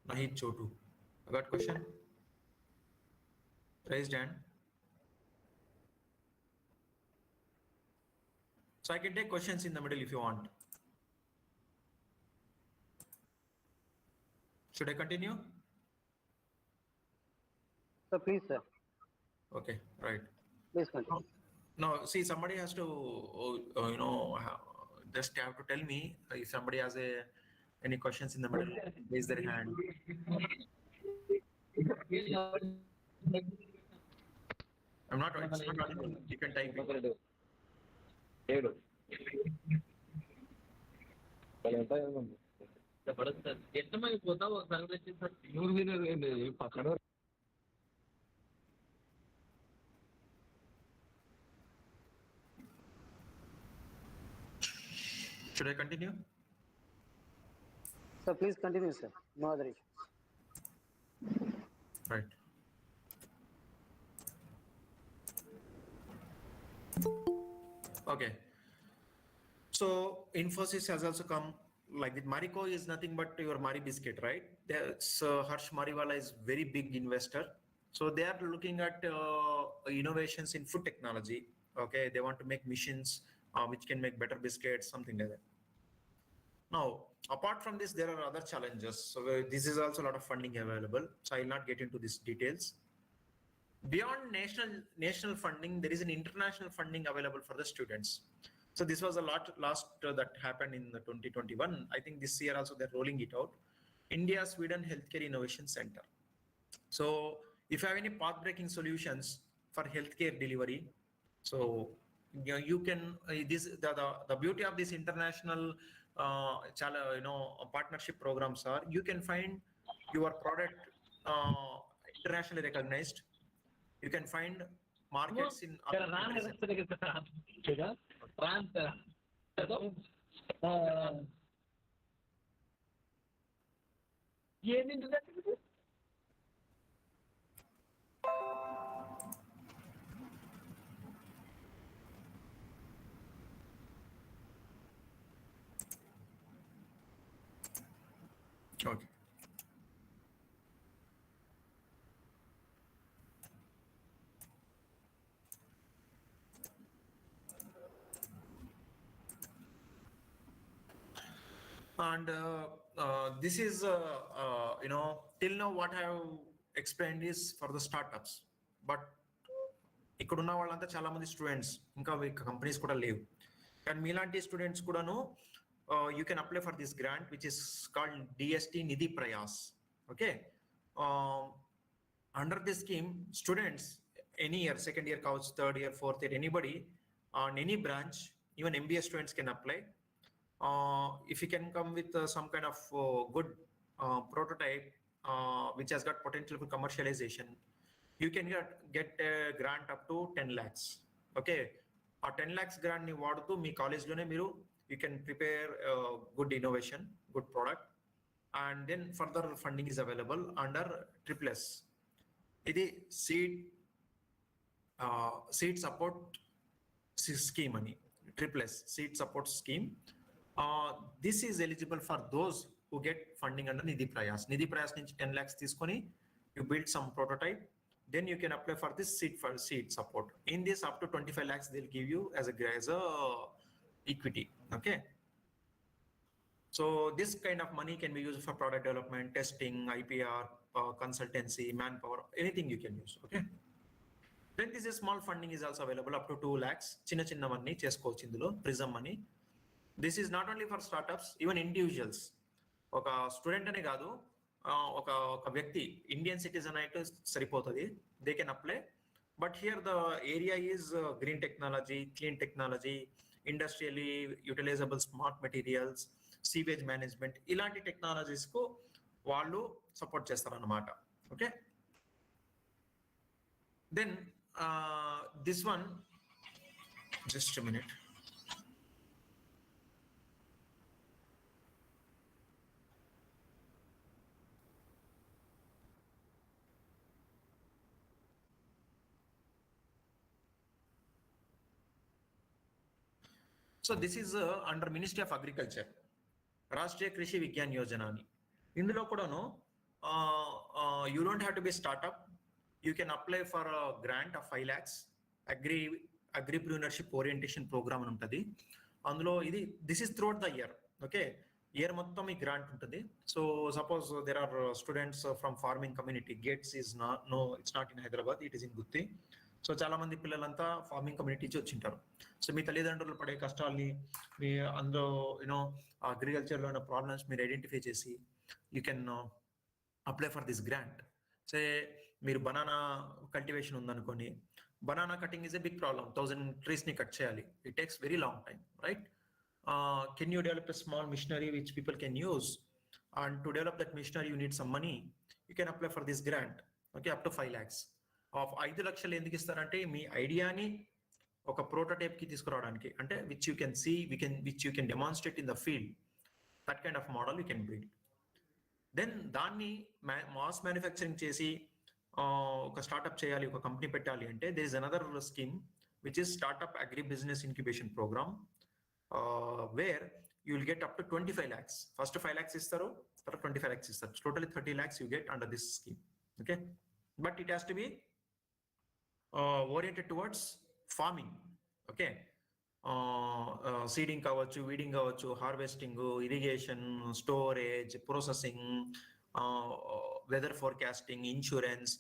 Nahid Chotu. I got question. Raised hand. So I can take questions in the middle if you want. Should I continue? So please, sir. Okay, right. Please continue. Now, see, somebody has to, just have to tell me if somebody has any questions in the middle, raise their hand. I'm not, it's not audible. You can type it. Should I continue? So please continue, sir. No other issues. Right. Okay. So Infosys has also come, like with Marico is nothing but your Mari biscuit, right? That's Harsh Mariwala is very big investor. So they are looking at innovations in food technology. Okay, they want to make machines which can make better biscuits, something like that. Now, apart from this, there are other challenges. So this is also a lot of funding available. So I will not get into these details. Beyond national funding, there is an international funding available for the students. So this was a lot last that happened in the 2021. I think this year also they're rolling it out. India Sweden Healthcare Innovation Center. So if you have any path-breaking solutions for healthcare delivery, so you can the beauty of this international partnership programs are you can find your product internationally recognized. You can find markets in other countries. Okay. And this is till now what I have explained is for the startups, but ఇక్కడ ఉన్న వాళ్ళంతా చాలా మంది students, ఇంకా companies కూడా లేవు. కానీ మీలాంటి స్టూడెంట్స్ కూడాను you can apply for this grant which is called DST Nidhi Prayas. Okay, under this scheme students any year, second year కావచ్చు, third year, fourth year, anybody on any branch, even MBA students can apply. If you can come with some kind of good prototype which has got potential for commercialization, you can get a grant up to 10 lakhs. Okay, a 10 lakhs grant ni vadutu me college లోనే మీరు you can prepare good innovation, good product, and then further funding is available under SSS. ఇది seed support scheme ani, SSS seed support scheme. This is eligible for those who get funding under Nidhi Prayas. Nidhi Prayas nunchi 10 lakhs తీసుకొని you build some prototype, then you can apply for this seed support. In this, up to 25 lakhs they'll give you as a equity. Okay, so this kind of money can be used for product development, testing, IPR, consultancy, manpower, anything you can use. Okay, then this is small funding is also available up to 2 lakhs. Chinna money cheskochu indulo, prism money. This is not only for startups, even individuals. ఒక student అనే కాదు, ఒక వ్యక్తి Indian citizen అయితే సరిపోతుంది, they can apply. But here the area is green technology, clean technology, industrially utilisable smart materials, sewage management, ఇలాంటి technologies కు వాళ్ళు సపోర్ట్ చేస్తారన్నమాట. Okay, then this one, just minute. So this is under Ministry of Agriculture, Rashtriya Krishi Vigyan Yojana ani. Indulo kodano you don't have to be a startup. You can apply for a grant of 5 lakhs. Agripreneurship orientation program అని ఉంటుంది. అందులో this is throughout the year. Okay, year మొత్తం ఈ grant ఉంటుంది. So suppose there are students from farming community. Gates is it's not in Hyderabad, it is in Gutti. So చాలా మంది పిల్లలంతా farming community నుంచి వచ్చింటారు. సో మీ తల్లిదండ్రులు పడే కష్టాల్ని, మీ అందులో అగ్రికల్చర్లో ఉన్న ప్రాబ్లమ్స్ మీరు ఐడెంటిఫై చేసి you can apply for this grant. Say మీరు బనానా కల్టివేషన్ ఉందనుకోని, banana cutting is a big problem. 1000 trees ని కట్ చేయాలి, it takes very long time, right? Can you develop a small machinery which people can use, and to develop that machinery you need some money, you can apply for this grant. Okay, up to 5 lakhs. 5 లక్షలు ఎందుకు ఇస్తారంటే మీ ఐడియాని ఒక prototype కి తీసుకురావడానికి, అంటే which you can see, which you can demonstrate in the field, that kind of model you can build. Then దాన్ని mass manufacturing చేసి ఒక స్టార్ట్అప్ చేయాలి, ఒక కంపెనీ పెట్టాలి అంటే there is another scheme which is startup agri business incubation programme, where you will get up to 25 lakhs. First 5 lakhs ఇస్తారు, తర్వాత 25 lakhs ఇస్తారు. Totally 30 lakhs you get under this scheme. Okay, but it has to be oriented towards farming. Okay, seeding కావచ్చు, weeding కావచ్చు, harvesting, irrigation, storage, processing, weather forecasting, insurance,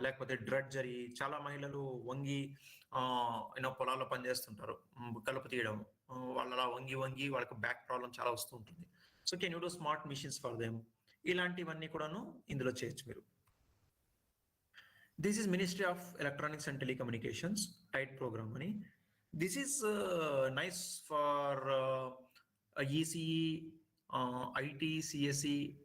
లేకపోతే drudgery. చాలా మహిళలు వంగి పొలాల్లో పనిచేస్తుంటారు, కలుపు తీయడం, వాళ్ళ వంగి వాళ్ళకి బ్యాక్ ప్రాబ్లం చాలా వస్తూ ఉంటుంది. So can you do smart machines for them? ఇలాంటివన్నీ కూడాను ఇందులో చేయొచ్చు మీరు. This is Ministry of Electronics and Telecommunications, TIDE program ani. This is nice for ECE, IT, CSE,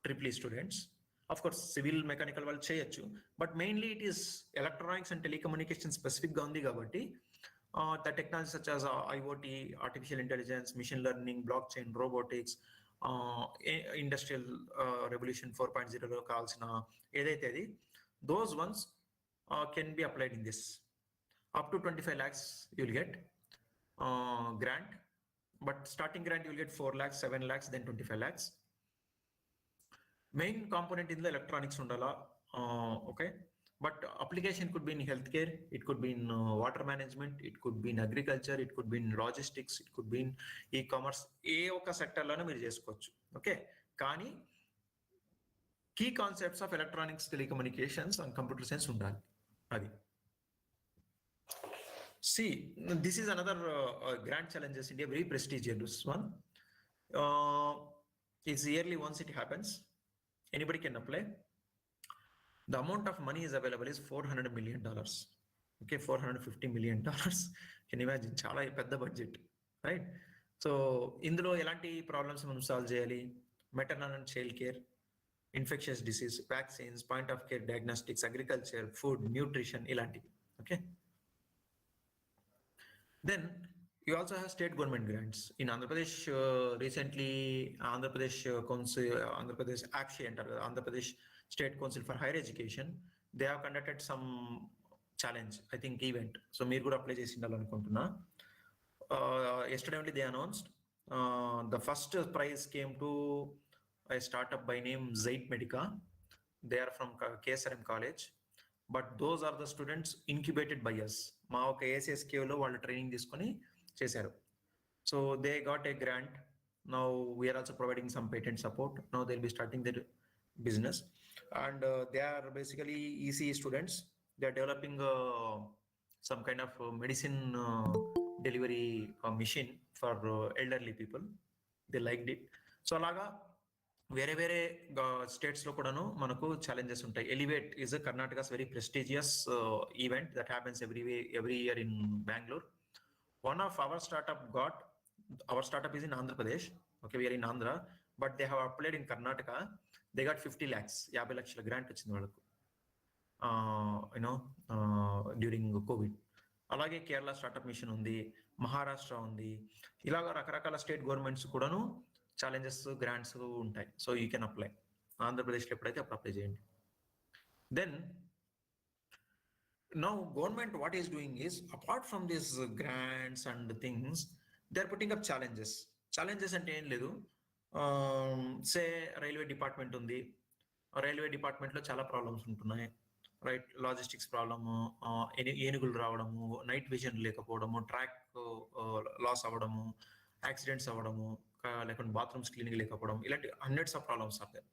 triple students. Of course, civil mechanical వాళ్ళు చేయొచ్చు, but mainly it is electronics and telecommunication specific గా ఉంది కాబట్టి the technology such as IoT, artificial intelligence, machine learning, blockchain, robotics, industrial revolution 4.0 లో కావాల్సిన ఏదైతే అది those ones can be applied in this. Up to 25 lakhs you'll get grant, but starting grant you'll get 4 lakhs, 7 lakhs, then 25 lakhs. Main component in the electronics undala, okay, but application could be in healthcare, it could be in water management, it could be in agriculture, it could be in logistics, it could be in e-commerce. ఏ ఒక sector లోనే మీరు చేసుకోవచ్చు. Okay, కానీ key concepts of electronics, telecommunications and computer science ఉండాలి. అది see, this is another grand challenges India, very prestigious one. It's yearly once it happens, anybody can apply. The amount of money is available is $400 million. Okay, $450 million. Can you imagine? Chala pedda budget, right? So indulo elanti problems మనం solve చేయాలి? Maternal and child care, infectious disease, vaccines, point of care diagnostics, agriculture, food, nutrition, ilantivi. Okay. Then you also have state government grants. In Andhra Pradesh, recently Andhra Pradesh Council, Andhra Pradesh ACTE, Andhra Pradesh State Council for Higher Education, they have conducted some challenge, I think event. So meer kuda apply chesindalo anukuntunna. Yesterday only they announced the first prize came to a startup by name Gatesit-Aicte-Mhrd-Iic-Impact. They are from KSRM College. But those are the students incubated by us. మా ఒక ఏఎస్ఎస్కేలో వాళ్ళు training తీసుకొని చేశారు. So they got a grant. Now we are also providing some patent support. Now they will be starting their business and they are basically EC students. They are developing some kind of medicine delivery machine for elderly people. They liked it. So అలాగా వేరే వేరే states లో కూడాను మనకు challenges ఉంటాయి. Elevate is Karnataka's very prestigious event that happens every year in Bangalore. One of our startup is in Andhra Pradesh. Okay, we are in Andhra, but they have applied in Karnataka. They got 50 lakhs, 50 lakhs grant వచ్చింది వాళ్ళకు, during COVID. అలాగే Kerala startup machine ఉంది, మహారాష్ట్ర ఉంది. ఇలాగ రకరకాల state governments కూడాను challenges, grants ఉంటాయి. So you can apply. ఆంధ్రప్రదేశ్లో ఎప్పుడైతే అప్పుడు అప్లై చేయండి. Then now government what is doing is, apart from this grants and things, they are putting up challenges. Challenges అంటే ఏం లేదు, సే రైల్వే డిపార్ట్మెంట్ ఉంది. రైల్వే డిపార్ట్మెంట్లో చాలా ప్రాబ్లమ్స్ ఉంటున్నాయి, రైట్? లాజిస్టిక్స్ ప్రాబ్లము, ఏనుగులు రావడము, నైట్ విజన్ లేకపోవడము, ట్రాక్ లాస్ అవ్వడము, యాక్సిడెంట్స్ అవ్వడము, లేకుంటే బాత్రూమ్స్ క్లీనింగ్ లేకపోవడం, ఇలాంటి hundreds of problems are there.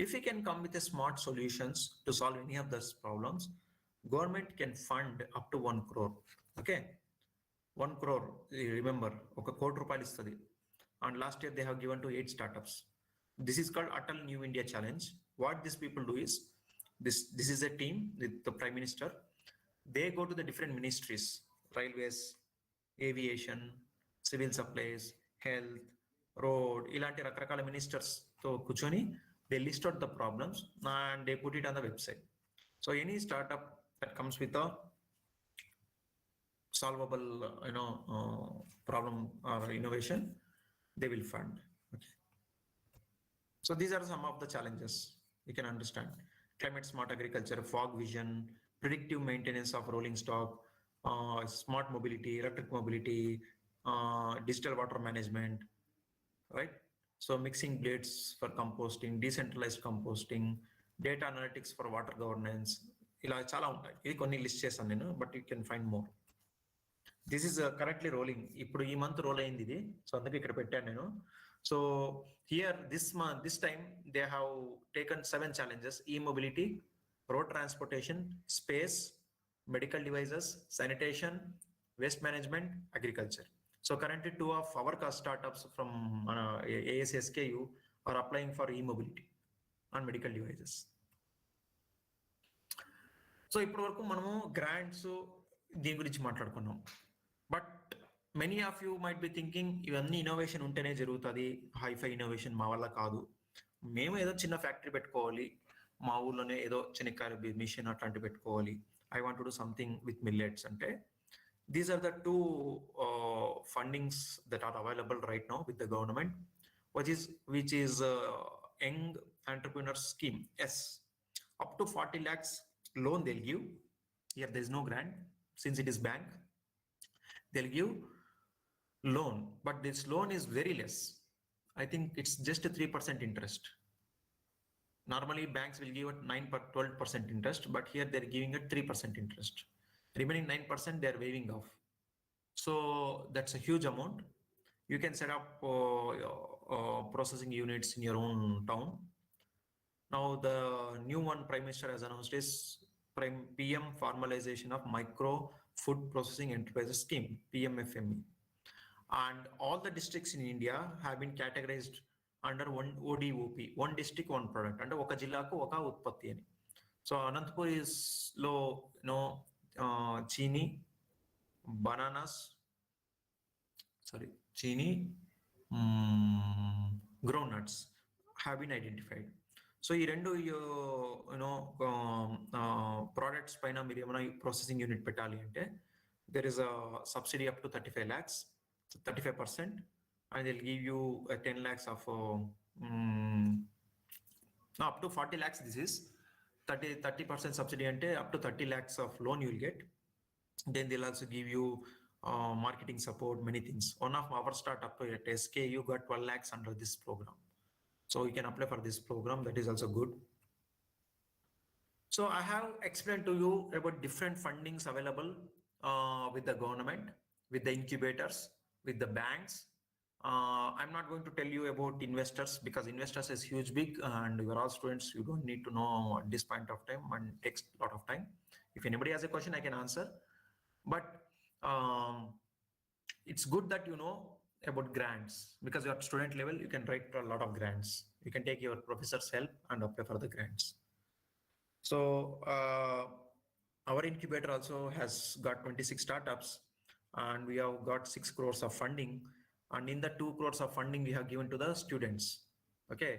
If you can come with a smart solutions to solve any of those problems, government can fund up to 1 crore. Okay, 1 crore, remember, oka కోటి రూపాయలు ఇస్తుంది. And last year they have given to 8 startups. This is called Atal New India Challenge. What these people do is, this is a team with the Prime Minister. They go to the different ministries, railways, aviation, civil supplies, health, road, ఇలాంటి రకరకాల ministers తో కూర్చొని they list out the problems and they put it on the website. So any startup that comes with a solvable problem or innovation, they will fund. Okay, so these are some of the challenges you can understand. Climate smart agriculture, fog vision, predictive maintenance of rolling stock, smart mobility, electric mobility, digital water management, right? So mixing blades for composting, decentralized composting, data analytics for water governance, ఇలా చాలా ఉంటాయి. ఇది కొన్ని list చేశాను నేను, but you can find more. This is currently rolling. ఇప్పుడు ఈ month role అయింది ఇది, సో అందుకే ఇక్కడ పెట్టాను నేను. So here this time they have taken 7 challenges: e-mobility, road transportation, space, medical devices, sanitation, waste management, agriculture. So currently 2 of our startups from ASSKU are applying for e-mobility and medical devices. So ఇప్పటి వరకు మనము grants దీని గురించి మాట్లాడుకున్నాం. But many of you might be thinking ఇవన్నీ innovation ఉంటేనే జరుగుతుంది, hi-fi innovation మా వల్ల కాదు, మేము ఏదో చిన్న ఫ్యాక్టరీ పెట్టుకోవాలి, మా ఊర్లోనే ఏదో చెనక్కాయల మిషన్ అట్లాంటి పెట్టుకోవాలి, I want to do something with millets అంటే these are the two fundings that are available right now with the government, which is young entrepreneur scheme. Yes, up to 40 lakhs loan they'll give. Here there is no grant since it is bank. They'll give loan, but this loan is very less. I think it's just a 3% interest. Normally banks will give at 12% interest, but here they're giving at 3% interest. Remaining 9% they're waiving off. So that's a huge amount. You can set up processing units in your own town. Now the new one Prime Minister has announced is PM Formalization of Micro Food Processing Enterprises Scheme, PMFME. And all the districts in India have been categorized under one ODOP, one district, one product, under oka jillaku oka utpatti ani. So Anantapur is low, chini, bananas, groundnuts have been identified. So ఈ రెండు products పైన మీరు ఏమైనా processing unit పెట్టాలి అంటే there is a subsidy up to 35 lakhs, so 35%, and they'll give you 10 lakhs of up to 40 lakhs. This is 30% subsidy ante up to 30 lakhs of loan you will get. Then they'll also give you marketing support, many things. One of our startup at SKU got 12 lakhs under this program. So you can apply for this program, that is also good. So I have explained to you about different fundings available with the government, with the incubators, with the banks. I'm not going to tell you about investors because investors is huge big and you are all students, you don't need to know at this point of time and takes a lot of time. If anybody has a question, I can answer. But it's good that you know about grants because you're at student level, you can write for a lot of grants. You can take your professor's help and apply for the grants. So our incubator also has got 26 startups and we have got 6 crores of funding, and in the 2 crores of funding we have given to the students. Okay,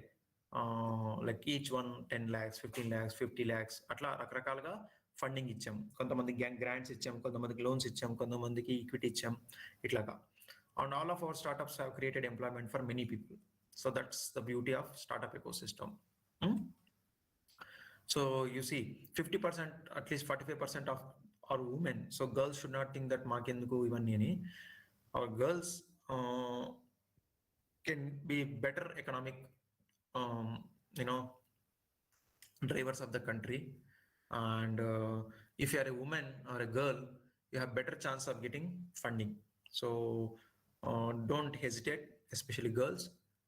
like each one 10 lakhs, 15 lakhs, 50 lakhs atla రకరకాలుగా funding ఇచ్చాం. కొంతమందికి grants ఇచ్చాం, కొంతమందికి loans ఇచ్చాం, కొంతమందికి equity ఇచ్చాం, ఇట్లాగా. And all of our startups have created employment for many people. So that's the beauty of startup ecosystem. So you see 50%, at least 45% of are women. So girls should not think that maakenduku ivanni ani. Our girls can be better economic drivers of the country. And if you are a woman or a girl, you have better chance of getting funding. So don't hesitate, especially girls.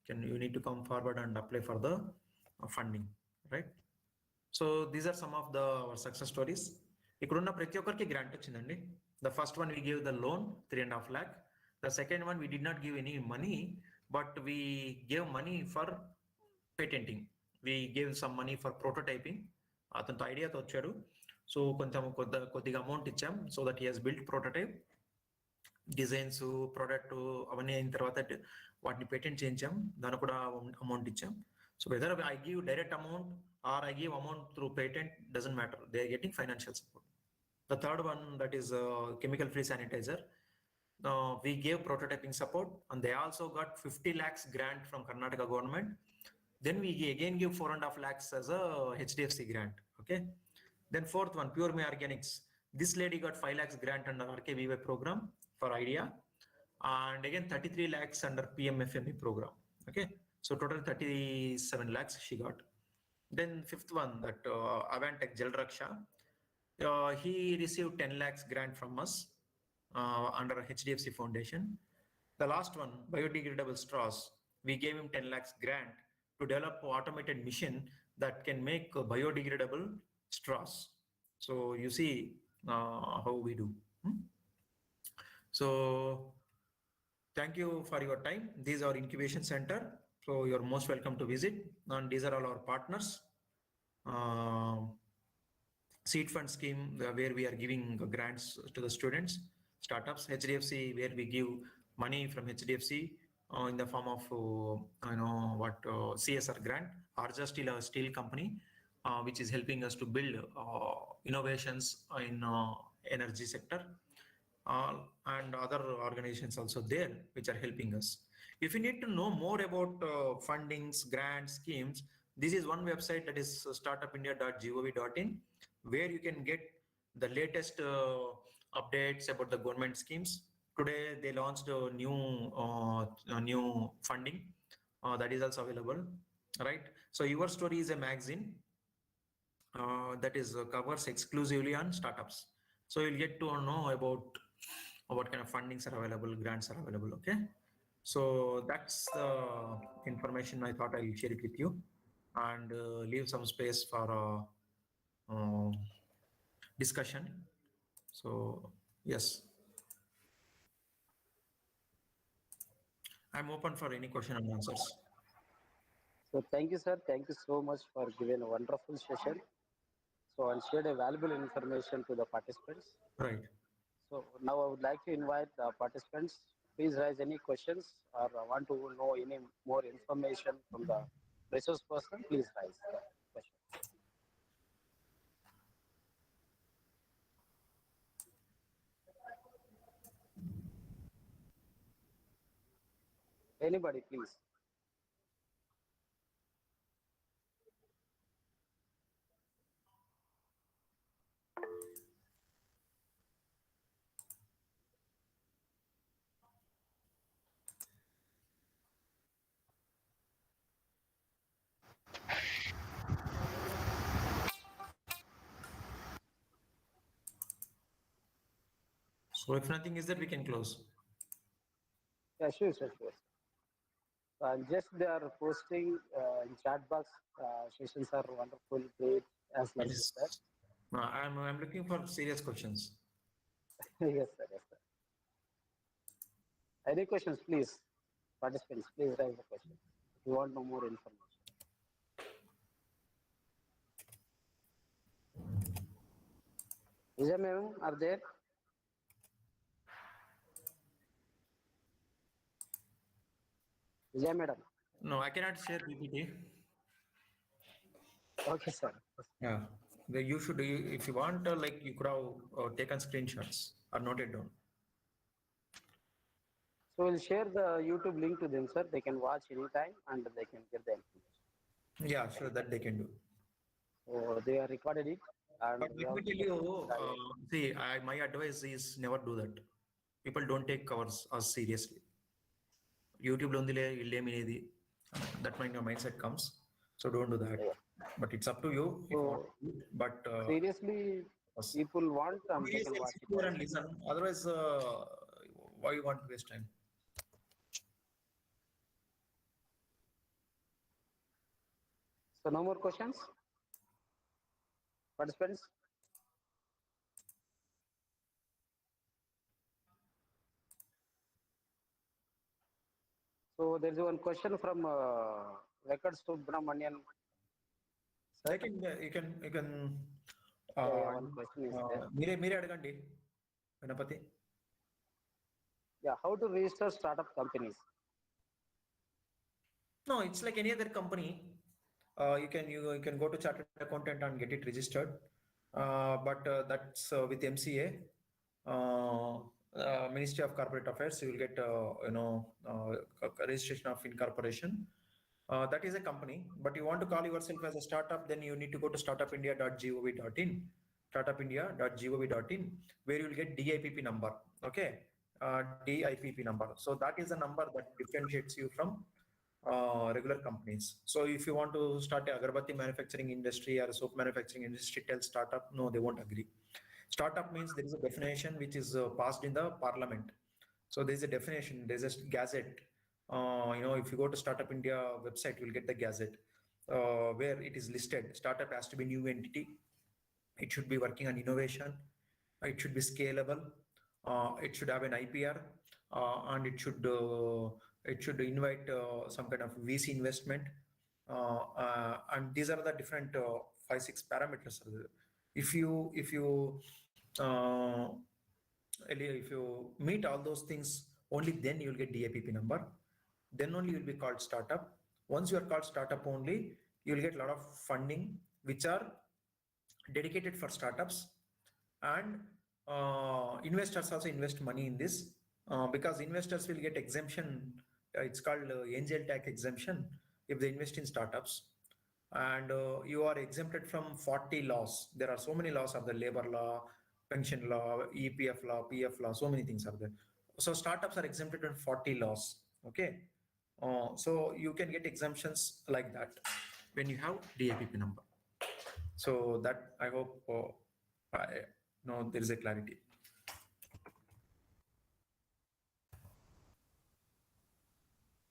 You need to come forward and apply for the funding, right? So these are some of the our success stories. Ikkadunna prati okkarki grant ochindandi. The first one we gave the loan 3.5 lakh. The second one we did not give any money, but we gave money for patenting. We gave some money for prototyping. అతనితో ఐడియాతో వచ్చాడు, so కొంచెం కొద్దిగా amount ఇచ్చాం so that he has built prototype, designs, product అవన్నీ అయిన తర్వాత వాటిని patent చేయించాం, దానికి కూడా అమౌంట్ ఇచ్చాం. So whether I give direct amount or I give amount through patent doesn't matter, they are getting financial support. The third one, that is chemical free sanitiser. We gave prototyping support and they also got 50 lakhs grant from Karnataka government. Then we again give 4.5 lakhs as a HDFC grant. Okay. Then fourth one, Pure Me Organics. This lady got 5 lakhs grant under RKVY program for idea. And again 33 lakhs under PMFME program. Okay. So total 37 lakhs she got. Then fifth one, that Avantech Jal Raksha. He received 10 lakhs grant from us under HDFC Foundation. The last one, biodegradable straws. We gave him 10 lakhs grant to develop automated machine that can make biodegradable straws. So you see how we do. So thank you for your time. These are incubation center. So you're most welcome to visit. And these are all our partners. Seed fund scheme where we are giving grants to the students. startups. HDFC, where we give money from HDFC in the form of CSR grant. Arja Steel, a steel company, which is helping us to build innovations in energy sector. And other organizations also there which are helping us. If you need to know more about fundings, grants, schemes, this is one website, that is startupindia.gov.in, where you can get the latest updates about the government schemes. Today they launched a new funding that is also available, right? So Your Story is a magazine that is covers exclusively on startups. So you'll get to know about what kind of fundings are available, grants are available. Okay, so that's the information I thought I'll share it with you, and leave some space for discussion. So yes, I'm open for any question and answers. So thank you, sir. Thank you so much for giving a wonderful session. So and shared a valuable information to the participants. Right. So now I would like to invite the participants. Please raise any questions or want to know any more information from the resource person. Please raise the question. Anybody, please. So if nothing is there, we can close. Yeah, sure, sure, sure. And just they are posting in chat box. Sessions are wonderful, great, as like you Yes. said. I'm looking for serious questions. Yes, sir. Yes, sir. Any questions, please? Participants, please raise the question. If you want no more information. Vijay ma'am, are there? Vijay madam. No, I cannot share PPT. Okay, sir. Yeah, you should, if you want, like you could have taken screenshots or noted down. So we'll share the YouTube link to them, sir. They can watch anytime and they can get the information. Yeah, sure, that they can do. So they are recorded it. And But we let me also tell you, see, my advice is never do that. People don't take us seriously. YouTube lo that mindset comes. So don't do that. yeah. But it's up to you if you want So to do it. But seriously, people want they can seriously watch sit it here also. and listen. Otherwise, why you want to waste time? So no more questions, participants. So there is one question from Venkata Subramanian. Sir, You can. yeah, one question is there. మీరే అడగండి Ganapati. Yeah, how to register startup companies? No, it's like any other company. You can go to chartered accountant and get it registered. But that's with MCA, Ministry of Corporate Affairs. You will get registration of incorporation. That is a company. But you want to call yourself as a startup, then you need to go to startupindia.gov.in. Startupindia.gov.in, where you will get DIPP number. Okay, DIPP number. So that is the number that differentiates you from regular companies. So if you want to start a agarbatti manufacturing industry or a soap manufacturing industry, tell startup, no, they won't agree. Startup means there is a definition which is passed in the parliament. So there is a definition, there's a gazette. If you go to Startup India website, you will get the gazette where it is listed. Startup has to be new entity. It should be working on innovation. It should be scalable. It should have an IPR, and it should invite some kind of VC investment. And these are the different 5-6 parameters. If you if you meet all those things, only then you'll get DAPP number. Then only you'll be called startup. Once you are called startup only, you'll get a lot of funding which are dedicated for startups, and investors also invest money in this because investors will get exemption. It's called angel tax exemption if they invest in startups. And you are exempted from 40 laws. There are so many laws of the labor law, pension law, EPF law, PF law, so many things are there. So startups are exempted from 40 laws. Okay. So you can get exemptions like that when you have DAPP number. So that I hope there is a clarity.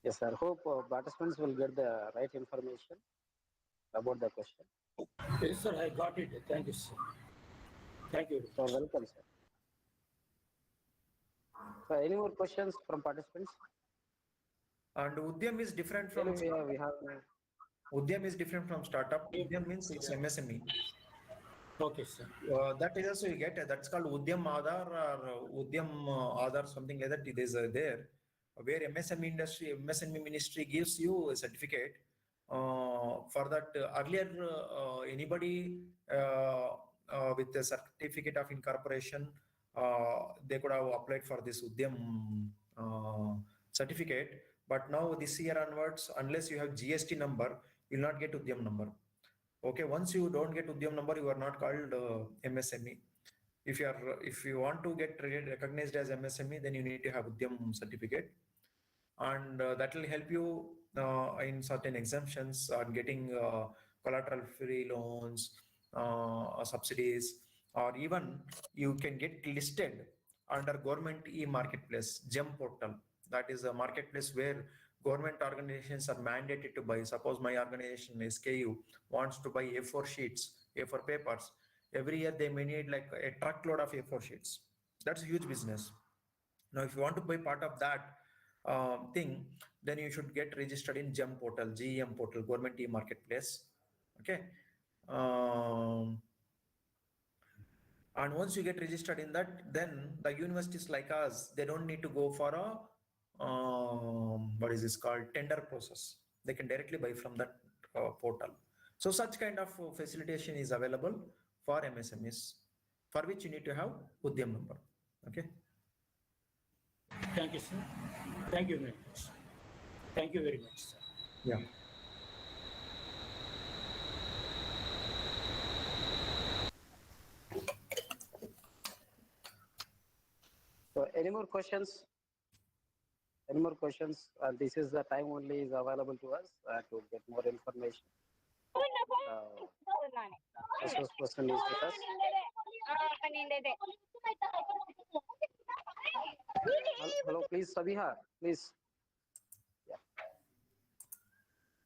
Yes, sir. Hope participants will get the right information about the question. Yes, sir, I got it. Thank you, sir. Thank you. So welcome, sir. So any more questions from participants? And Udyam is different from Anyway, we have Udyam is different from startup. Udyam means it's MSME. Okay, sir. That is also you get that's called Udyam Aadhar or Udyam Aadhar, something like that. It is there where MSME ministry gives you a certificate. For that earlier anybody with a certificate of incorporation they could have applied for this Udyam certificate, but now this year onwards, unless you have GST number, you will not get Udyam number. Okay, once you don't get Udyam number, you are not called MSME. If you want to get recognized as MSME, then you need to have Udyam certificate, and that will help you in certain exemptions on getting collateral-free loans, subsidies, or even you can get listed under government e-marketplace, GEM portal. That is a marketplace where government organizations are mandated to buy. Suppose my organization SKU wants to buy A4 sheets, A4 papers. Every year they may need like a truckload of A4 sheets. That's a huge business. Now, if you want to be part of that thing, then you should get registered in GEM portal, GEM portal, government e-marketplace. Okay. And once you get registered in that, then the universities like us, they don't need to go for a what is this called, tender process. They can directly buy from that portal. So such kind of facilitation is available for MSMEs, for which you need to have Udyam number. Okay. Thank you, sir. Thank you very much. Thank you very much, sir. Yeah. so any more questions? Any more questions? This is the time only is available to us to get more information. Resource person is with us. Hello, please, Sabiha, please. Yeah.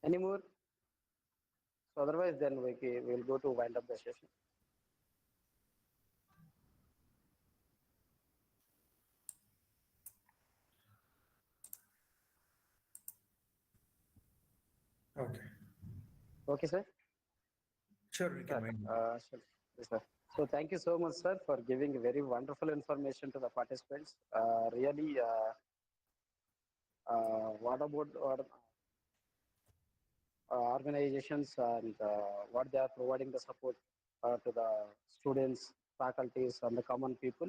Any more? So otherwise, then we'll go to wind up the session. Okay. Okay, sir. Sure, we can wind up. Sure. Yes, sir. So thank you so much, sir, for giving very wonderful information to the participants. Really, what about our organizations and what they are providing the support to the students, faculties, and the common people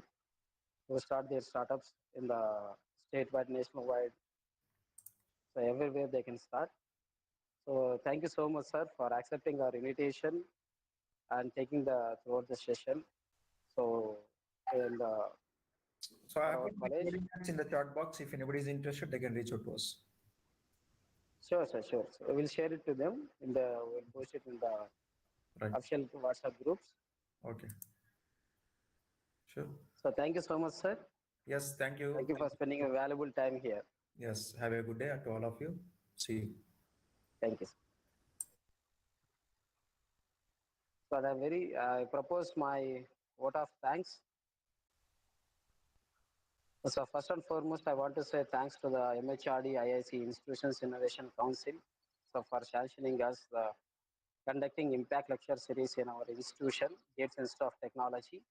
to start their startups in the statewide, nationwide, so everywhere they can start. So thank you so much, sir, for accepting our invitation and taking throughout the session. So in the So I have our put my college. coordinates in the chat box. If anybody is interested, they can reach out to us. Sure, sir, sure. So we'll share it to them we'll post it in the Right. official WhatsApp groups. Okay. Sure. So thank you so much, sir. Yes, thank you. Thank you for spending a valuable time here. Yes, have a good day to all of you. See you. Thank you, sir. So I propose my vote of thanks. So first and foremost, I want to say thanks to the MHRD IIC Institutions Innovation Council for sanctioning us conducting impact lecture series in our institution, Gates Institute of Technology.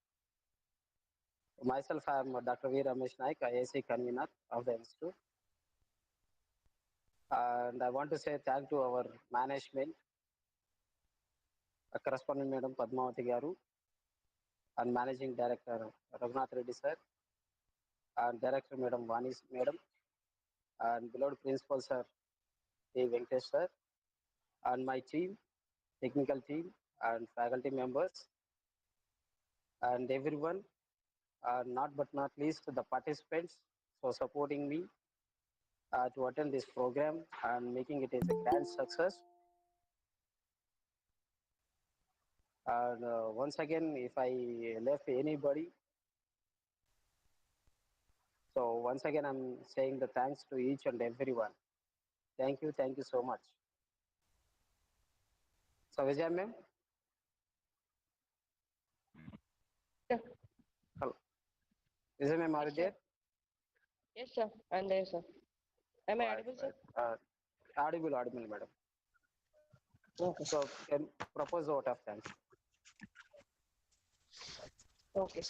Myself, I am Dr. V. Ramesh Naik, IAC convener of the institute. And I want to say thank to our management, correspondent Madam Padmavati Garu, and Managing Director Raghunath Reddy sir, and Director Madam Vani Madam, and beloved Principal Sir A. Venkatesh sir, and my team, technical team, and faculty members, and everyone, not but not least the participants for supporting me to attend this program and making it as a grand success. And once again, if I left anybody, so once again, I'm saying the thanks to each and everyone. Thank you so much. So Vijay ma'am, Sir. hello. Vijay ma'am, are you there? Yes, sir. I'm there, sir. Am I Right, audible, sir? right. Audible, madam. Okay. So can propose the vote of thanks. Okay.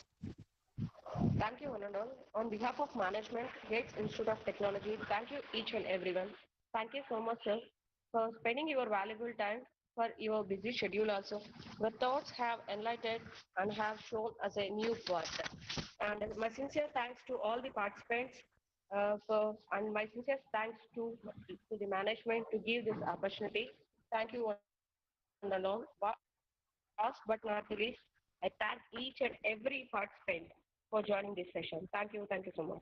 Thank you, one and all. On behalf of management, Gates Institute of Technology, thank you each and everyone. Thank you so much, sir, for spending your valuable time for your busy schedule also. Your thoughts have enlightened and have shown us a new path. And my sincere thanks to all the participants and my sincere thanks to the management to give this opportunity. Thank you, one and all. Last but not the least, I thank each and every participant for joining this session. Thank you so much.